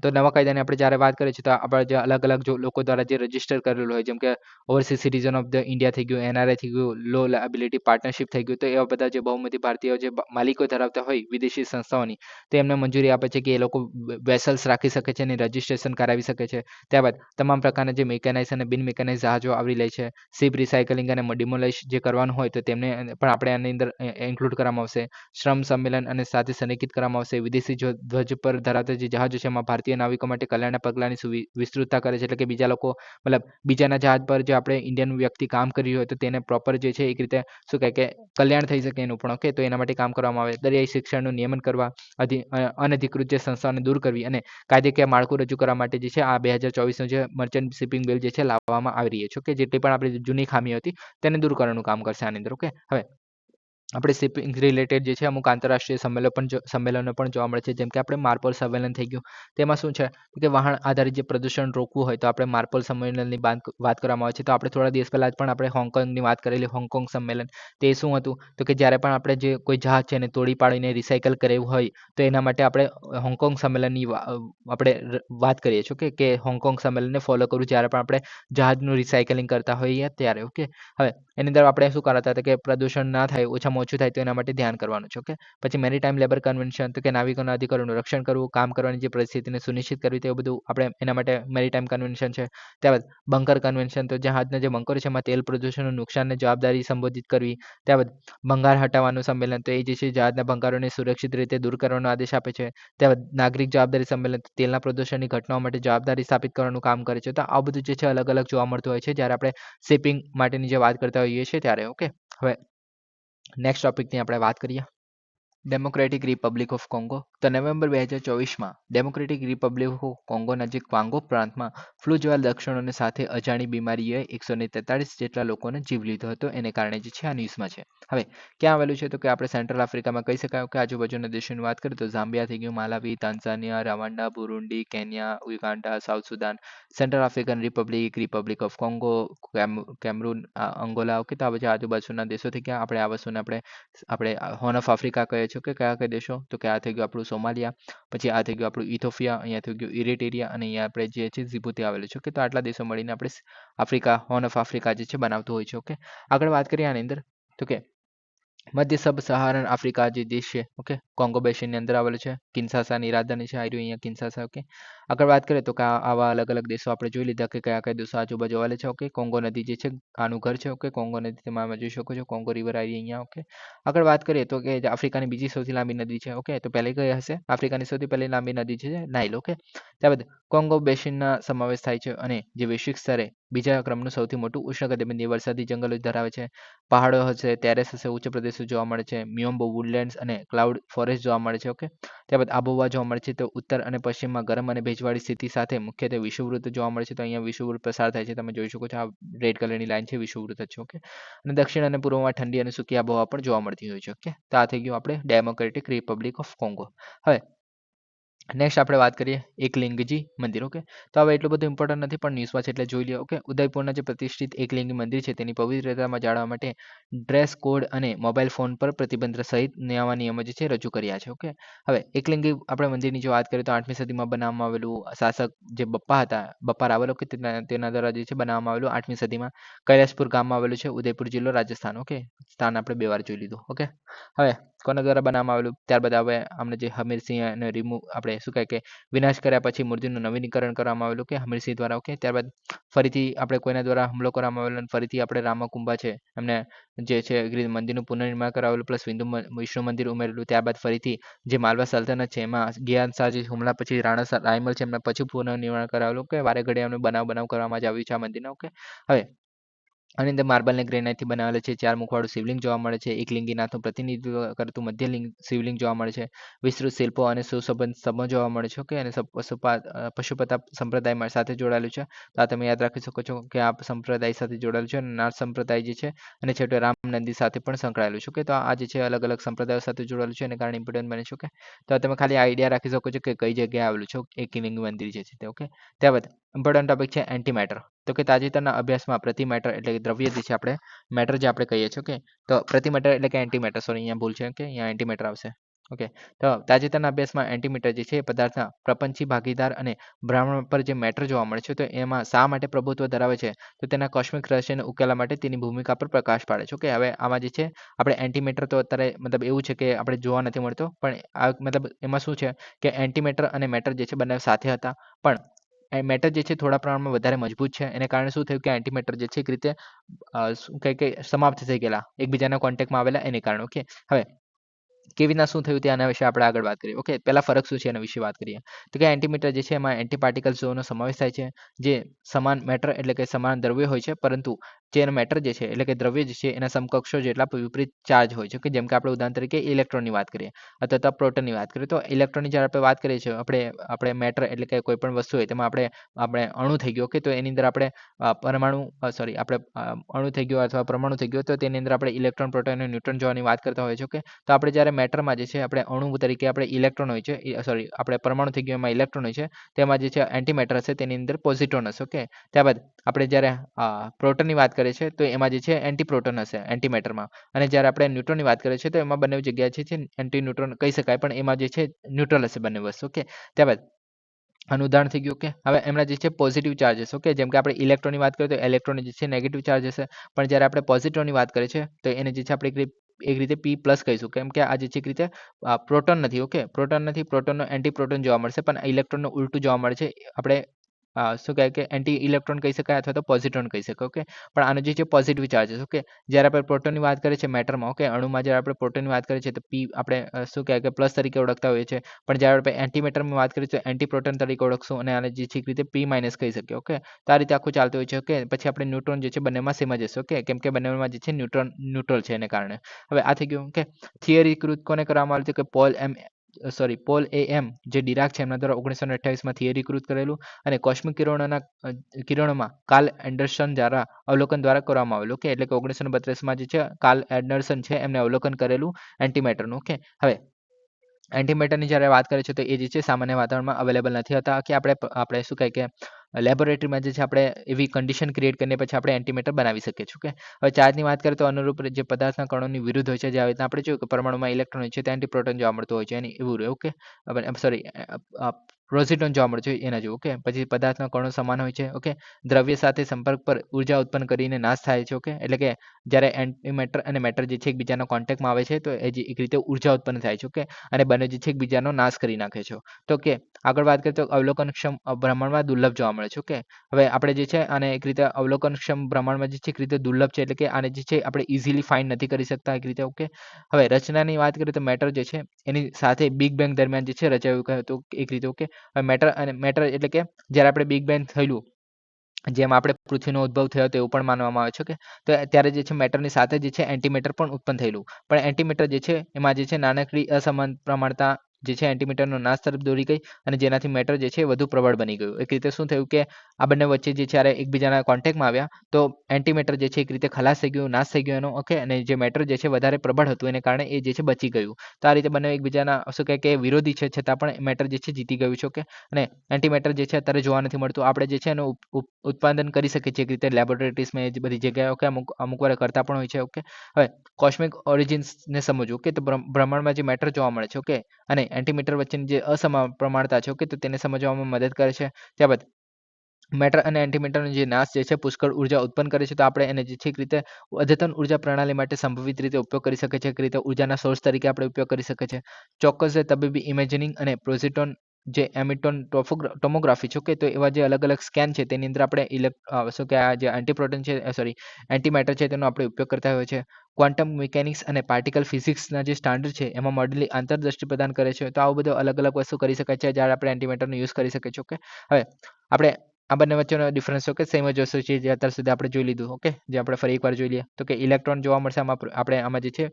તો નવા કાયદાની આપણે જ્યારે વાત કરીએ છીએ તો આપણે જે અલગ અલગ જો લોકો દ્વારા જે રજીસ્ટર કરેલું હોય, જેમ કે overseas citizen of the India થઈ ગયું, એનઆરઆઈ થઈ ગયું, લો લાયબિલિટી પાર્ટનરશિપ થઈ ગયું, તો એવા બધા જે બહુમતી ભારતીય જે માલિકો ધરાવતા હોય વિદેશી સંસ્થાઓની, તો એમને મંજૂરી આપે છે કે એ લોકો વેસલ્સ રાખી શકે છે અને રજિસ્ટ્રેશન કરાવી શકે છે. ત્યારબાદ તમામ પ્રકારના જે મેકેનાઇઝ અને બિન મેકેનાઇઝ જહાજો આવરી લે છે. શિપ રિસાયકલિંગ અને ડિમોલિશ જે કરવાનું હોય તો તેમને પણ આપણે આની અંદર ઇન્ક્લુડ કરવામાં આવશે. શ્રમ સંમેલન અને સાથે સંરેખિત કરવામાં આવશે. વિદેશી ધ્વજ પર ધરાવતા જે જહાજો છે એમાં ભારતીય નાવિકો માટે કલ્યાણના પગલાંની વિસ્તૃતતા કરે છે. એટલે કે બીજા લોકો મતલબ બીજાના જહાજ પર જે આપણે ઇન્ડિયન વ્યક્તિ કામ કરી રહ્યું હોય તો તેને પ્રોપર જે છે એક રીતે શું કહે કે કલ્યાણ થઈ શકે એનું પણ. ઓકે, તો એના માટે કામ કરવામાં આવે. દરિયાઈ શિક્ષણનું નિયમન કરવા, અનધિકૃત જે સંસ્થાઓને દૂર કરવી અને કાયદેકીય માળખું રજૂ કરવા માટે જે છે આ 2024નું જે મર્ચન્ટ શિપિંગ બિલ જે છે લાવવામાં આવી રહી છે. ઓકે, જેટલી પણ આપણી જૂની ખામીઓ હતી તેને દૂર કરવાનું કામ કરશે આની અંદર. ઓકે, હવે આપણે શિપિંગ રિલેટેડ જે છે અમુક આંતરરાષ્ટ્રીય સંમેલનો પણ જોવા મળે છે, જેમ કે આપણે માર્પોલ સંમેલન થઈ ગયું. તેમાં શું છે કે વાહન આધારિત જે પ્રદૂષણ રોકવું હોય તો આપણે માર્પોલ સંમેલનની વાત કરવામાં આવે છે. તો આપણે થોડા દિવસ પહેલા જ પણ આપણે હોંગકોંગની વાત કરેલી, હોંગકોંગ સંમેલન. તે શું હતું તો કે જ્યારે પણ આપણે જે કોઈ જહાજ છે એને તોડી પાડીને રિસાયકલ કરાવવું હોય તો એના માટે આપણે હોંગકોંગ સંમેલનની આપણે વાત કરીએ છીએ કે હોંગકોંગ સંમેલનને ફોલો કરવું જ્યારે પણ આપણે જહાજનું રિસાયકલિંગ કરતા હોઈએ ત્યારે. ઓકે, હવે એની અંદર આપણે શું કરતા હતા કે પ્રદૂષણ ના થાય, ઓછામાં ઓછું થાય તો એના માટે ધ્યાન કરવાનું છે. ઓકે, પછી મેરીટાઈમ લેબર કન્વેન્શન, તો કે નાવિકોના અધિકારોનું રક્ષણ કરવું, કામ કરવાની જે પરિસ્થિતિને સુનિશ્ચિત કરવી, તે બધું આપણે એના માટે મેરીટાઈમ કન્વેન્શન છે. ત્યારબાદ બંકર કન્વેન્શન, તો જહાજના જે બંકરો છે એમાં તેલ પ્રદૂષણનું નુકસાનને જવાબદારી સંબોધિત કરવી. ત્યારબાદ ભંગાર હટાવવાનું સંમેલન, તો એ જે છે જહાજના ભંગારોને સુરક્ષિત રીતે દૂર કરવાનો આદેશ આપે છે. ત્યારબાદ નાગરિક જવાબદારી સંમેલન, તેલના પ્રદૂષણની ઘટનાઓ માટે જવાબદારી સ્થાપિત કરવાનું કામ કરે છે. તો આ બધું જે છે અલગ અલગ જોવા મળતું હોય છે જ્યારે આપણે શિપિંગ માટેની જે વાત કરતા હોઈએ છીએ ત્યારે. ઓકે, હવે નેક્સ્ટ ટોપિકની આપણે વાત કરીએ. Democratic Republic of Congo. તો નવેમ્બર 2024માં ડેમોક્રેટિક રિપબ્લિક ઓફ કોંગો નજીક ક્વાંગો પ્રાંતમાં ફ્લૂ જેવા લક્ષણોને સાથે અજાણી બીમારીએ 143 જેટલા લોકોને જીવ લીધો હતો. એને કારણે જે છે આ ન્યૂઝમાં છે. હવે ક્યાં આવેલું છે તો કે આપણે સેન્ટ્રલ આફ્રિકામાં કહી શકાય કે આજુબાજુના દેશોની વાત કરીએ તો ઝામ્બિયા થઈ ગયું, Malawi, Tanzania, Rwanda, Burundi, Kenya, Uganda, South Sudan, Central African Republic, Republic of Congo, Cameroon, Angola. Okay, તો આ બધા આજુબાજુના દેશો થઈ ગયા. આપણે આ વસ્તુને આપણે હોર્ન ઓફ આફ્રિકા કહીએ છીએ કે કયા કયા દેશો, તો કે આ થઈ ગયું આપણું સોમાલિયા, પછી આ થઈ ગયું આપણું ઇથોપિયા, અહીંયા થઈ ગયું ઇરિટેરિયા, અને અહીંયા આપણે જે છે જીબુતી આવેલું છે. કે તો આટલા દેશો મળીને આપણે આફ્રિકા, હોર્ન ઓફ આફ્રિકા જે છે બનાવતું હોય છે. ઓકે, આગળ વાત કરીએ આની અંદર તો કે મધ્ય સબ સહારન આફ્રિકા જે દેશ છે, ઓકે, કોંગો બેસિનની અંદર આવેલું છે. કિન્સાસાની રાજધાની છે, આવ્યું અહીંયા કિન્સાસા. ઓકે, આગળ વાત કરીએ તો કે આવા અલગ અલગ દેશો આપણે જોઈ લીધા કે કયા કયા દેશો આજુબાજુ આવેલા છે. ઓકે, કોંગો નદી જે છે આનું ઘર છે. ઓકે, કોંગો નદી તમે જોઈ શકો છો, કોંગો રિવર આવી અહીંયા. ઓકે, આગળ વાત કરીએ તો કે આફ્રિકાની બીજી સૌથી લાંબી નદી છે. ઓકે, તો પહેલી કઈ હશે? આફ્રિકાની સૌથી પહેલી લાંબી નદી છે નાઇલ. ઓકે, ત્યારબાદ કોંગો બેસિનના સમાવેશ થાય છે અને જે વૈશ્વિક સ્તરે બીજા ક્રમનું સૌથી મોટું ઉષ્ણકટિબંધીય વરસાદી જંગલો ધરાવે છે. પહાડો હશે, ટેરેસ હશે, ઉચ્ચ પ્રદેશો જોવા મળે છે. મિયોમ્બો વુડલેન્ડ્સ અને ક્લાઉડ ફોરેસ્ટ જોવા મળે છે. ઓકે, ત્યારબાદ આબોહવા જોવા મળે છે. તો ઉત્તર અને પશ્ચિમમાં ગરમ અને ભેજવાળી સ્થિતિ સાથે મુખ્યત્વે વિષુવવૃત્ત જોવા મળે છે. તો અહીંયા વિષુવવૃત્ત પસાર થાય છે, તમે જોઈ શકો છો. આ રેડ કલરની લાઈન છે વિષુવવૃત્ત જ છે. ઓકે, અને દક્ષિણ અને પૂર્વમાં ઠંડી અને સૂકી આબોહવા પણ જોવા મળતી હોય છે. ઓકે, તો આ થઈ ગયું આપણે ડેમોક્રેટિક રિપબ્લિક ઓફ કોંગો. હવે નેક્સ્ટ આપણે વાત કરીએ એકલિંગજી મંદિર. ઓકે, તો હવે એટલું બધું ઇમ્પોર્ટન્ટ નથી પણ ન્યૂઝમાં છે એટલે જોઈ લો. ઓકે, ઉદયપુરના જે પ્રતિષ્ઠિત એકલિંગી મંદિર છે તેની પવિત્રતામાં જાળવવા માટે ડ્રેસ કોડ અને મોબાઈલ ફોન પર પ્રતિબંધ સહિત નવા નિયમો જે છે રજૂ કર્યા છે. ઓકે, હવે એકલિંગી આપણે મંદિરની જો વાત કરીએ તો 8મી સદીમાં બનાવવામાં આવેલું, શાસક જે બપ્પા હતા, બપ્પા રાવલ, ઓકે, તેના દ્વારા જે છે બનાવવામાં આવેલું 8મી સદીમાં. કૈલાસપુર ગામમાં આવેલું છે, ઉદયપુર જિલ્લો, રાજસ્થાન. ઓકે, સ્થાન આપણે 2 વાર જોઈ લીધું. ઓકે, હવે કોના દ્વારા બનાવવામાં આવેલું? ત્યારબાદ હવે આમને જે હમીરસિંહ રિમૂવ આપણે શું કહે કે વિનાશ કર્યા પછી મૂર્તિનું નવીનીકરણ કરવામાં આવેલું કે હમીરસિંહ દ્વારા. ઓકે, ત્યારબાદ ફરીથી આપણે કોઈના દ્વારા હુમલો કરવામાં આવેલો અને ફરીથી આપણે રામકુંભા છે એમને જે છે મંદિરનું પુનર્નિર્માણ કરાવેલું, પ્લસ વિષ્ણુ મંદિર ઉમેરેલું. ત્યારબાદ ફરીથી જે માલવા સલ્તનત છે એમાં ગિયાન શાહ જે હુમલા પછી રાણા રાયમલ છે એમને પછી પુનર્નિર્માણ કરાવેલું કે વારે ઘડીએ એમનું બનાવ કરવામાં જ આવ્યું છે આ મંદિરને. ઓકે, હવે આની અંદર માર્બલ અને ગ્રેનાઇટથી બનાવેલા છે 4 મુખવાળું શિવલિંગ જોવા મળે છે. એકલિંગીનાથનું પ્રતિનિધિત્વ કરતું મધ્યલિંગ શિવલિંગ જોવા મળે છે. વિસ્તૃત શિલ્પો અને સુશોભન સ્તંભો જોવા મળે છે. ઓકે, અને પશુપતા સંપ્રદાય સાથે જોડાયેલું છે. તો આ તમે યાદ રાખી શકો છો કે આ સંપ્રદાય સાથે જોડાયેલું છે. અને નાથ સંપ્રદાય જે છે અને છેવટે રામ નંદી સાથે પણ સંકળાયેલું છે. ઓકે, તો આ જે છે અલગ અલગ સંપ્રદાયો સાથે જોડાયેલું છે એને કારણે ઇમ્પોર્ટન્ટ બને છે. ઓકે, તો તમે ખાલી આઈડિયા રાખી શકો છો કે કઈ જગ્યાએ આવેલું છે એકલિંગ મંદિર જે છે તે. ઓકે, ત્યારબાદ ઇમ્પોર્ટન્ટ ટોપિક છે એન્ટીમેટર. તો કે તાજેતરના અભ્યાસમાં પ્રતિમેટર એટલે કે દ્રવ્ય જે છે આપણે મેટર જે આપણે કહીએ છીએ. ઓકે, તો પ્રતિમેટર એટલે કે એન્ટીમેટર, સોરી અહીંયા ભૂલ છે. ઓકે, અહીંયા એન્ટીમેટર આવશે. ઓકે, તો તાજેતરના અભ્યાસમાં એન્ટીમીટર જે છે એ પદાર્થના પ્રપંચી ભાગીદાર અને ભ્રમણ પર જે મેટર જોવા મળે છે તો એમાં શા માટે પ્રભુત્વ ધરાવે છે? તો તેના કોસ્મિક રહસ્યને ઉકેલવા માટે તેની ભૂમિકા પર પ્રકાશ પાડે છે. ઓકે, હવે આમાં જે છે આપણે એન્ટીમેટર તો અત્યારે મતલબ એવું છે કે આપણે જોવા નથી મળતો, પણ આ મતલબ એમાં શું છે કે એન્ટીમેટર અને મેટર જે છે બંને સાથે હતા, પણ મેટર જે છે થોડા પ્રમાણમાં વધારે મજબૂત છે. એને કારણે શું થયું કે એન્ટીમેટર જે છે એક રીતે શું કહે કે સમાપ્ત થઈ ગયેલા, એકબીજાના કોન્ટેક્ટમાં આવેલા એને કારણે. ઓકે, હવે કેવી રીતના શું થયું તેના વિશે આપણે આગળ વાત કરીએ. ઓકે, પહેલા ફરક શું છે એના વિશે વાત કરીએ. તો કે એન્ટીમીટર જે છે એમાં એન્ટી પાર્ટિકલ્સ ઝોનનો સમાવેશ થાય છે જે સમાન મેટર એટલે કે સમાન દ્રવ્ય હોય છે, પરંતુ જે મેટર જે છે એટલે કે દ્રવ્ય જે છે એના સમકક્ષો જેટલા વિપરીત ચાર્જ હોય છે કે જેમ કે આપણે ઉદાહરણ તરીકે ઇલેક્ટ્રોનની વાત કરીએ અથવા તો પ્રોટોનની વાત કરીએ તો ઇલેક્ટ્રોનની જ્યારે આપણે વાત કરીએ છીએ આપણે મેટર એટલે કે કોઈ પણ વસ્તુ હોય તેમાં આપણે અણુ થઈ ગયો કે તો એની અંદર આપણે અણુ થઈ ગયો અથવા પરમાણુ થઈ ગયો તો તેની અંદર આપણે ઇલેક્ટ્રોન પ્રોટોન અને ન્યુટ્રોન જોવાની વાત કરતા હોય છે કે તો આપણે જ્યારે મેટરમાં જે છે આપણે અણુ તરીકે આપણે ઇલેક્ટ્રોન હોય છે આપણે પરમાણુ થઈ ગયો એમાં ઇલેક્ટ્રોન હોય છે તેમાં જે છે એન્ટીમેટર હશે તેની અંદર પોઝિટ્રોન હશે ઓકે ત્યારબાદ આપણે જ્યારે પ્રોટોનની વાત કરીએ છીએ તો એમાં જે છે એન્ટી પ્રોટોન હશે એન્ટીમેટરમાં અને જ્યારે આપણે ન્યુટ્રોનની વાત કરીએ છીએ તો એમાં બંને જગ્યાએ છે એન્ટી ન્યુટ્રોન કહી શકાય પણ એમાં જે છે ન્યુટ્રલ હશે બંને વસ્તુ ઓકે ત્યારબાદ આનું ઉદાહરણ થઈ ગયું કે હવે એમના જે છે પોઝિટિવ ચાર્જ હશે ઓકે જેમ કે આપણે ઇલેક્ટ્રોનની વાત કરીએ તો ઇલેક્ટ્રોન જે છે નેગેટિવ ચાર્જ હશે પણ જ્યારે આપણે પોઝિટ્રોનની વાત કરીએ છીએ તો એને જે છે આપણે એક રીતે P પ્લસ કહીશું કેમ કે આ જે છે એક રીતે પ્રોટોન નથી ઓકે પ્રોટોન નથી પ્રોટોનનો એન્ટી પ્રોટોન જોવા મળશે પણ ઇલેક્ટ્રોનનું ઉલટું જોવા મળે છે આપણે શું કહેવાય કે એન્ટી ઇલેક્ટ્રોન કહી શકાય અથવા તો પોઝિટ્રોન કહી શકાય ઓકે પણ આનો જે છે પોઝિટિવ ચાર્જ છે ઓકે જ્યારે આપણે પ્રોટોનની વાત કરીએ છીએ મેટરમાં ઓકે અણુમાં જ્યારે આપણે પ્રોટોનની વાત કરીએ છીએ તો P આપણે શું કહેવાય કે પ્લસ તરીકે ઓળખતા હોઈએ છીએ પણ જ્યારે આપણે એન્ટીમેટરમાં વાત કરીએ તો એન્ટી પ્રોટોન તરીકે ઓળખશું અને આને જે છે એક રીતે P માઇનસ કહી શકીએ ઓકે તો આ રીતે આખું ચાલતું હોય છે ઓકે પછી આપણે ન્યુટ્રોન જે છે બંનેમાં સેમ જ હશે ઓકે કેમ કે બંનેમાં જે છે ન્યુટ્રલ છે એને કારણે હવે આ થઈ ગયું ઓકે થિયરીકૃત કોને કરવામાં આવ્યું હતું કે પોલ એ એમ જે ડિરાક છે એમના દ્વારા 1928માં થિયરીકૃત કરેલું અને કોસ્મિક કિરણોમાં કાર્લ એન્ડરસન દ્વારા અવલોકન દ્વારા કરવામાં આવેલું ઓકે એટલે કે 1932માં જે છે કાર્લ એન્ડરસન છે એમને અવલોકન કરેલું એન્ટીમેટરનું ઓકે હવે એન્ટીમેટરની જ્યારે વાત કરીએ છીએ તો એ જે છે સામાન્ય વાતાવરણમાં અવેલેબલ નથી હોતા કે આપણે શું કહે કે લેબોરેટરીમાં જે છે આપણે એવી કન્ડિશન ક્રિએટ કરીને પછી આપણે એન્ટીમેટર બનાવી શકીએ છીએ ઓકે હવે ચાર્જની વાત કરીએ તો અનુરૂપ જે પદાર્થના કણોની વિરુદ્ધ હોય છે જે આવી રીતના આપણે જોયું કે પરમાણુમાં ઇલેક્ટ્રોન હોય છે ત્યાં એન્ટીપ્રોટોન જોવા મળતું હોય છે અને એવું રહે ઓકે પ્રોઝિટ્રોન જોવા મળે છે એના જેવું ઓકે પછી પદાર્થના કણો સમાન હોય છે ઓકે દ્રવ્ય સાથે સંપર્ક પર ઉર્જા ઉત્પન્ન કરીને નાશ થાય છે ઓકે એટલે કે જ્યારે એન્ટીમેટર અને મેટર જે છે એકબીજાના કોન્ટેક્ટમાં આવે છે તો એ જે એક રીતે ઉર્જા ઉત્પન્ન થાય છે ઓકે અને બંને જે છે એકબીજાનો નાશ કરી નાખે છે તો કે આગળ વાત કરીએ તો અવલોકનક્ષમ બ્રહ્માંડમાં દુર્લભ જોવા મળે છે ઓકે હવે આપણે જે છે આને એક રીતે અવલોકનક્ષમ બ્રહ્માંડમાં જે છે એક રીતે દુર્લભ છે એટલે કે આને જે છે આપણે ઇઝીલી ફાઇન્ડ નથી કરી શકતા એક રીતે ઓકે હવે રચનાની વાત કરીએ તો મેટર જે છે એની સાથે બિગ બેંગ દરમિયાન જે છે રચાયું હતું એક રીતે ઓકે મેટર એટલે કે જ્યારે આપણે બિગ બેંગ થયેલું જેમ આપણે પૃથ્વીનો ઉદ્ભવ થયો તો એવું પણ માનવામાં આવે છે કે તો ત્યારે જે છે મેટરની સાથે જે છે એન્ટીમેટર પણ ઉત્પન્ન થયેલું પણ એન્ટીમેટર જે છે એમાં જે છે નાનકડી અસમાન પ્રમાણતા જે છે એન્ટીમેટરનો નાશ તરફ દોરી ગઈ અને જેનાથી મેટર જે છે વધુ પ્રબળ બની ગયું એક રીતે શું થયું કે આ બંને વચ્ચે જે છે એકબીજાના કોન્ટેક્ટમાં આવ્યા તો એન્ટીમેટર જે છે એક રીતે ખલાસ થઈ ગયું નાશ થઈ ગયો એનો ઓકે અને જે મેટર જે છે વધારે પ્રબળ હતું એને કારણે એ જે છે બચી ગયું તો આ રીતે બંને એકબીજાના શું કહે કે વિરોધી છે છતાં પણ મેટર જે છે જીતી ગયું છે ઓકે અને એન્ટીમેટર જે છે અત્યારે જોવા નથી મળતું આપણે જે છે એનું ઉત્પાદન કરી શકીએ છીએ એક રીતે લેબોરેટરીઝમાં એ બધી જગ્યાએ ઓકે અમુક વાર કરતા પણ હોય છે ઓકે હવે કોસ્મિક ઓરિજિન્સને સમજવું કે તો બ્રહ્માંડમાં જે મેટર જોવા મળે છે ઓકે અને એન્ટીમેટર વચ્ચેની જે અસમપ્રમાણતા છે ઓકે તો તેને સમજવામાં મદદ કરે છે ત્યારબાદ મેટર અને એન્ટીમેટરનો જે નાશ જે છે પુષ્કળ ઉર્જા ઉત્પન્ન કરે છે તો આપણે એને જે છે એક રીતે અદ્યતન ઉર્જા પ્રણાલી માટે સંભવિત રીતે ઉપયોગ કરી શકીએ છીએ એક રીતે ઉર્જાના સોર્સ તરીકે આપણે ઉપયોગ કરી શકીએ છીએ ચોક્કસ તબીબી ઇમેજિનિંગ અને પ્રોઝિટોન જે એમિટોન ટોમોગ્રાફી છે ઓકે તો એવા જે અલગ અલગ સ્કેન છે તેની અંદર આપણે શું કે આ જે એન્ટીપ્રોટોન છે એન્ટીમેટર છે તેનો આપણે ઉપયોગ કરતા હોય છે ક્વોન્ટમ મિકેનિક્સ અને પાર્ટિકલ ફિઝિક્સના જે સ્ટાન્ડર્ડ છે એમાં મળેલી આંતરદ્રષ્ટિ પ્રદાન કરે છે તો આવું બધું અલગ અલગ વસ્તુ કરી શકાય છે જ્યારે આપણે એન્ટીમેટરનો યુઝ કરી શકીએ છીએ ઓકે હવે આપણે આ બંને વચ્ચેનો ડિફરન્સ ઓકે સેમ જ વસ્તુ છે જે અત્યાર સુધી આપણે જોઈ લીધું ઓકે જે આપણે ફરી એકવાર જોઈ લઈએ તો કે ઇલેક્ટ્રોન જોવા મળશે આપણે આમાં જે છે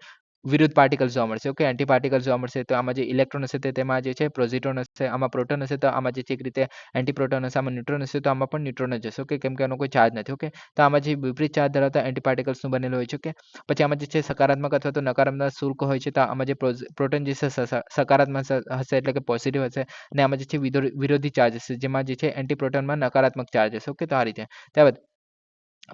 વિરુદ્ધ પાર્ટિકલ્સ જોવા મળશે ઓકે એન્ટી પાર્ટિકલ્સ જોવા મળશે તો આમાં જે ઇલેક્ટ્રોન હશે તેમાં જે છે પ્રોઝિટ્રોન હશે આમાં પ્રોટોન હશે તો આમાં જે છે એક રીતે એન્ટી પ્રોટોન હશે આમાં ન્યુટ્રોન હશે તો આમાં પણ ન્યુટ્રોન જ હશે ઓકે કેમ કે એનો કોઈ ચાર્જ નથી ઓકે તો આમાં જે વિપરીત ચાર્જ ધરાવતા એન્ટી પાર્ટિકલ્સનું બનેલું હોય છે ઓકે પછી આમાં જે છે સકારાત્મક અથવા તો નકારાત્મક શુલ્ક હોય છે તો આમાં જે પ્રોટોન જે છે સકારાત્મક હશે એટલે કે પોઝિટિવ હશે અને આમાં જે છે વિરોધી ચાર્જ હશે જેમાં જે છે એન્ટી પ્રોટોનમાં નકારાત્મક ચાર્જ હશે ઓકે તો આ રીતે ત્યારબાદ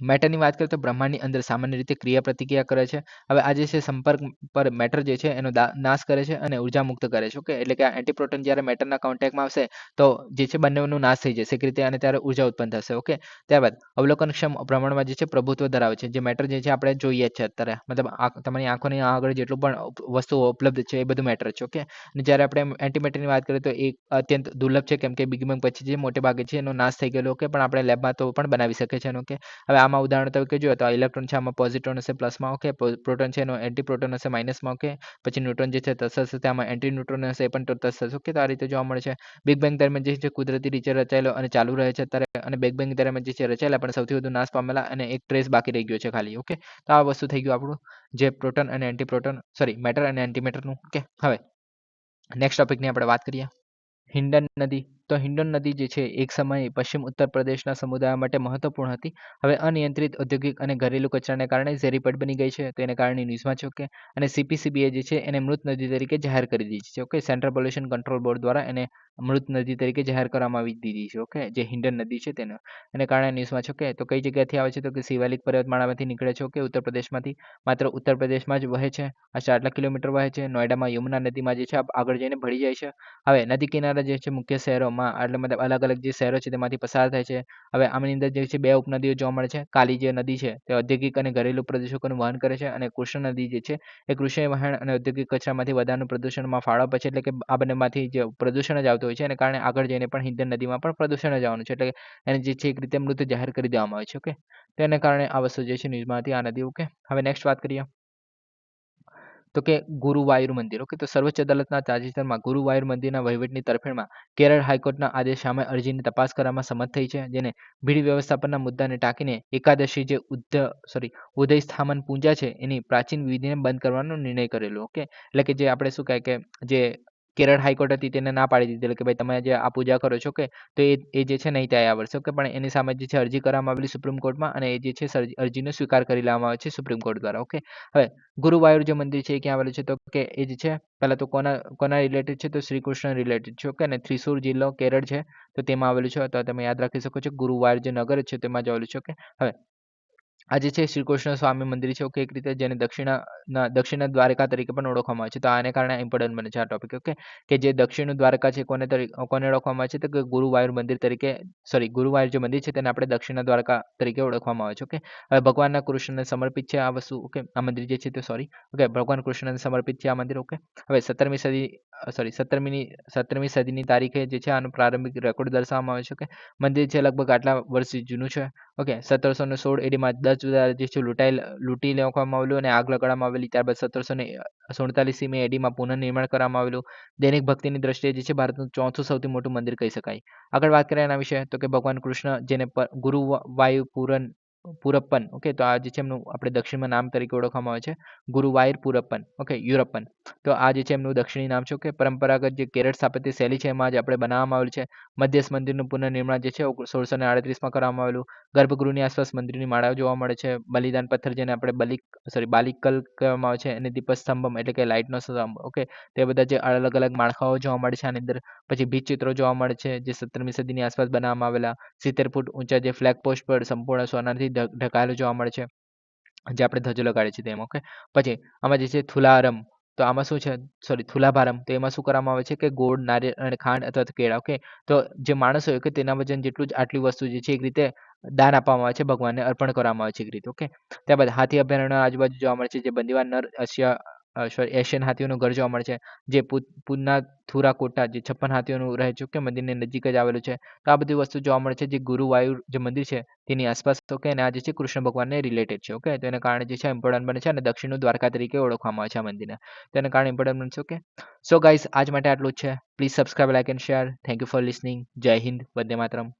મેટરની વાત કરીએ તો બ્રહ્માંડની અંદર સામાન્ય રીતે ક્રિયા પ્રતિક્રિયા કરે છે હવે આ જે છે સંપર્ક પર મેટર જે છે એનો નાશ કરે છે અને ઉર્જા મુક્ત કરે છે ઓકે એટલે કે આ એન્ટીપ્રોટોન જ્યારે મેટરના કોન્ટેક્ટમાં આવશે તો જે છે બંનેનો નાશ થઈ જશે એક રીતે અને ત્યારે ઉર્જા ઉત્પન્ન થશે ઓકે ત્યારબાદ અવલોકનક્ષમ પ્રમાણમાં જે છે પ્રભુત્વ ધરાવે છે જે મેટર જે છે આપણે જોઈએ છે અત્યારે મતલબ તમારી આંખોની આગળ જેટલું પણ વસ્તુઓ ઉપલબ્ધ છે એ બધું મેટર છે ઓકે અને જ્યારે આપણે એન્ટીમેટરની વાત કરીએ તો એ અત્યંત દુર્લભ છે કેમ કે બિગ બેંગ પછી જે મોટે ભાગે છે એનો નાશ થઈ ગયેલો ઓકે પણ આપણે લેબમાં તો પણ બનાવી શકીએ છીએ ઓકે હવે આ આમાં ઉદાહરણ તરીકે જોઈએ તો આ ઇલેક્ટ્રોન છે, આમાં પોઝિટ્રોન હશે પ્લસમાં, ઓકે, પ્રોટોન છે એનો એન્ટી પ્રોટોન હશે માઇનસમાં, ઓકે, પછી ન્યુટ્રોન જે છે તટસ્થ હશે, આમાં એન્ટી ન્યુટ્રોન હશે એ પણ તટસ્થ હશે, ઓકે. તો આ રીતે જોવા મળે છે. બિગ બેંગ દરમિયાન જે છે કુદરતી રીતે રચાયેલો અને ચાલુ રહે છે અત્યારે, અને બિગ બેંગ દરમિયાન જે છે રચાયેલા પણ સૌથી વધુ નાશ પામેલા અને એક ટ્રેસ બાકી રહી ગયો છે ખાલી, ઓકે. તો આ વસ્તુ થઈ ગયું આપણું જે પ્રોટોન અને એન્ટી પ્રોટોન, સોરી, મેટર અને એન્ટી મેટરનું, ઓકે. હવે નેક્સ્ટ ટોપિકની આપણે વાત કરીએ. હિન્ડન નદી. તો હિન્ડન નદી જે છે એક સમયે પશ્ચિમ ઉત્તર પ્રદેશના સમુદાય માટે મહત્વપૂર્ણ હતી. હવે અનિયંત્રિત ઔદ્યોગિક અને ઘરેલું કચરાને કારણે ઝેરી પટ બની ગઈ છે, તો એને કારણે ન્યૂઝમાં છે, ઓકે. અને CPCBએ જે છે એને મૃત નદી તરીકે જાહેર કરી દીધી છે, okay. Central pollution control board દ્વારા એને મૃત નદી તરીકે જાહેર કરવામાં આવી દીધી છે, ઓકે. જે હિન્ડન નદી છે તેને એને કારણે ન્યૂઝમાં છે, ઓકે. તો કઈ જગ્યાથી આવે છે તો કે શિવાલિક પર્વતમાળામાંથી નીકળે છે, ઓકે, ઉત્તર પ્રદેશમાંથી. માત્ર ઉત્તર પ્રદેશમાં જ વહે છે. આટલા કિલોમીટર વહે છે. નોઈડામાં યમુના નદીમાં જે છે આગળ જઈને ભળી જાય છે. હવે નદી કિનારા જે છે મુખ્ય શહેરોમાં એટલે મતલબ અલગ અલગ જે શહેરો છે તેમાંથી પસાર થાય છે. હવે આમની અંદર જે છે બે ઉપનદીઓ જોવા મળે છે. કાલી જે નદી છે તે ઔદ્યોગિક અને ઘરેલું પ્રદૂષકોનું વહન કરે છે, અને કૃષ્ણ નદી જે છે એ કૃષિ વહાણ અને ઔદ્યોગિક કચરામાંથી વધારાનું પ્રદૂષણમાં ફાળો આપે છે. એટલે કે આ બંનેમાંથી જે પ્રદૂષણ જ આવતું હોય છે એને કારણે આગળ જઈને પણ હિન્દન નદીમાં પણ પ્રદૂષણ જ આવવાનું છે. એટલે એને જે છે એક રીતે મૃત જાહેર કરી દેવામાં આવે છે, ઓકે. તો એને કારણે આ વસ્તુ જે છે ન્યૂઝમાં હતી આ નદી, ઓકે. હવે નેક્સ્ટ વાત કરીએ તો કે ગુરુવાયુર મંદિર, ઓકે. તો સર્વોચ્ચ અદાલતના તાજેતરમાં ગુરુવાયુર મંદિરના વહીવટની તરફેણમાં કેરળ હાઈકોર્ટના આદેશ સામે અરજીની તપાસ કરવામાં સંમત થઈ છે, જેને ભીડ વ્યવસ્થાપનના મુદ્દાને ટાંકીને એકાદશી જે ઉદય સ્થાપન પૂજા છે એની પ્રાચીન વિધિને બંધ કરવાનો નિર્ણય કરેલો, ઓકે. એટલે કે જે આપણે શું કહે કે જે કેરળ હાઈકોર્ટ હતી તેને ના પાડી દીધી, એટલે કે ભાઈ તમે જે આ પૂજા કરો છો, કે તો એ જે છે નહીં થાય આ વર્ષે, ઓકે. પણ એની સામે જે છે અરજી કરવામાં આવેલી સુપ્રીમ કોર્ટમાં, અને એ જે છે અરજીનો સ્વીકાર કરી લેવામાં આવે છે સુપ્રીમ કોર્ટ દ્વારા, ઓકે. હવે ગુરુવાયુર જે મંદિર છે એ ક્યાં આવેલું છે તો કે એ જે છે પહેલા તો કોના રિલેટેડ છે તો શ્રી કૃષ્ણ રિલેટેડ છે, ઓકે. અને થ્રીસુર જિલ્લો કેરળ છે તો તેમાં આવેલું છે, તો તમે યાદ રાખી શકો છો ગુરુવાયુર જે નગર છે તેમાં જ આવેલું છે, ઓકે. હવે આ જે છે શ્રી કૃષ્ણ સ્વામી મંદિર છે, ઓકે, એક રીતે જેને દક્ષિણ દ્વારકા તરીકે પણ ઓળખવામાં આવે છે. તો આને કારણે ઇમ્પોર્ટન્ટ બને છે આ ટોપિક, ઓકે. કે જે દક્ષિણ દ્વારકા છે કોને ઓળખવામાં આવે છે તો કે ગુરુવાયુર મંદિર તરીકે, સોરી, ગુરુવાયુર જે મંદિર છે તેને આપણે દક્ષિણ દ્વારકા તરીકે ઓળખવામાં આવે છે, ઓકે. હવે ભગવાનના કૃષ્ણને સમર્પિત છે આ વસ્તુ, ઓકે. આ મંદિર જે છે તે ઓકે, ભગવાન કૃષ્ણને સમર્પિત છે આ મંદિર, ઓકે. હવે 17મી સદીની તારીખે જે છે આનું પ્રારંભિક રેકોર્ડ દર્શાવવામાં આવે છે, ઓકે. મંદિર છે લગભગ આટલા વર્ષ જૂનું છે, ઓકે. 1716 એડીમાં 10 જે છે લૂંટી લેવામાં આવેલું અને આગ લગાડવામાં આવેલી. ત્યારબાદ 1747 એડીમાં પુનઃનિર્માણ કરવામાં આવેલું. દૈનિક ભક્તિની દ્રષ્ટિએ જે છે ભારતનું ચોથું સૌથી મોટું મંદિર કહી શકાય. આગળ વાત કરીએ એના વિશે તો કે ભગવાન કૃષ્ણ જેને ગુરુવાયુર પુરપ્પન, ઓકે. તો આ જે છે એમનું આપણે દક્ષિણમાં નામ તરીકે ઓળખવામાં આવે છે ગુરુવાયુર પુરપ્પન, ઓકે, યુરપ્પન. તો આ જે છે એમનું દક્ષિણી નામ છે, ઓકે. પરંપરાગત જે કેરળ સ્થાપત્ય શૈલી છે એમાં જ આપણે બનાવવામાં આવેલું છે. મધ્યસ્થ મંદિરનું પુનઃનિર્માણ જે છે 1638માં કરવામાં આવેલું. ગર્ભગૃહની આસપાસ મંદિરની માળાઓ જોવા મળે છે. બલિદાન પથ્થર જેને આપણે બાલિકલ કહેવામાં આવે છે, અને દીપસ્તંભમ એટલે કે લાઇટનો સ્તંભ, ઓકે. તે બધા જે અલગ અલગ માળખાઓ જોવા મળે છે આની અંદર. પછી ભીંતચિત્રો જોવા મળે છે જે 17મી સદીની આસપાસ બનાવવામાં આવેલા. 70 ફૂટ ઊંચા જે ફ્લેગ પોસ્ટ પર સંપૂર્ણ સોનાથી ઢકાયેલું જોવા મળે છે, જે આપણે ધજો લગાડીએ છીએ તેમ, ઓકે. પછી આમાં જે છે થુલારમ, તો આમાં શું છે, થુલાભારમ, તો એમાં શું કરવામાં આવે છે કે ગોળ, નારિયેળ અને ખાંડ અથવા તો કેળા, ઓકે. તો જે માણસ હોય કે તેના વજન જેટલું જ આટલી વસ્તુ જે છે એક રીતે દાન આપવામાં આવે છે, ભગવાનને અર્પણ કરવામાં આવે છે એક રીતે, ઓકે. ત્યારબાદ હાથી અભયારણ્ય આજુબાજુ જોવા મળે છે, જે બંદીવાન નર એશિયન હાથીઓનું ઘર જોવા મળે છે, જે પુના થુરાકોટા જે 56 હાથીઓનું રહે છે, ઓકે, મંદિરની નજીક જ આવેલું છે. તો આ બધી વસ્તુ જોવા મળે છે જે ગુરુવાયુર જે મંદિર છે તેની આસપાસ, ઓકે. અને આ જે છે કૃષ્ણ ભગવાનને રિલેટેડ છે, ઓકે. તો એના કારણે જે છે ઇમ્પોર્ટન્ટ બને છે, અને દક્ષિણ દ્વારકા તરીકે ઓળખવામાં આવે છે આ મંદિરને, તો એના કારણે ઇમ્પોર્ટન્ટ બનશે, ઓકે. સો ગાઈઝ આજ માટે આટલું જ છે. Please subscribe, like and share. Thank you for listening. જય હિન્દ, વંદે માતરમ.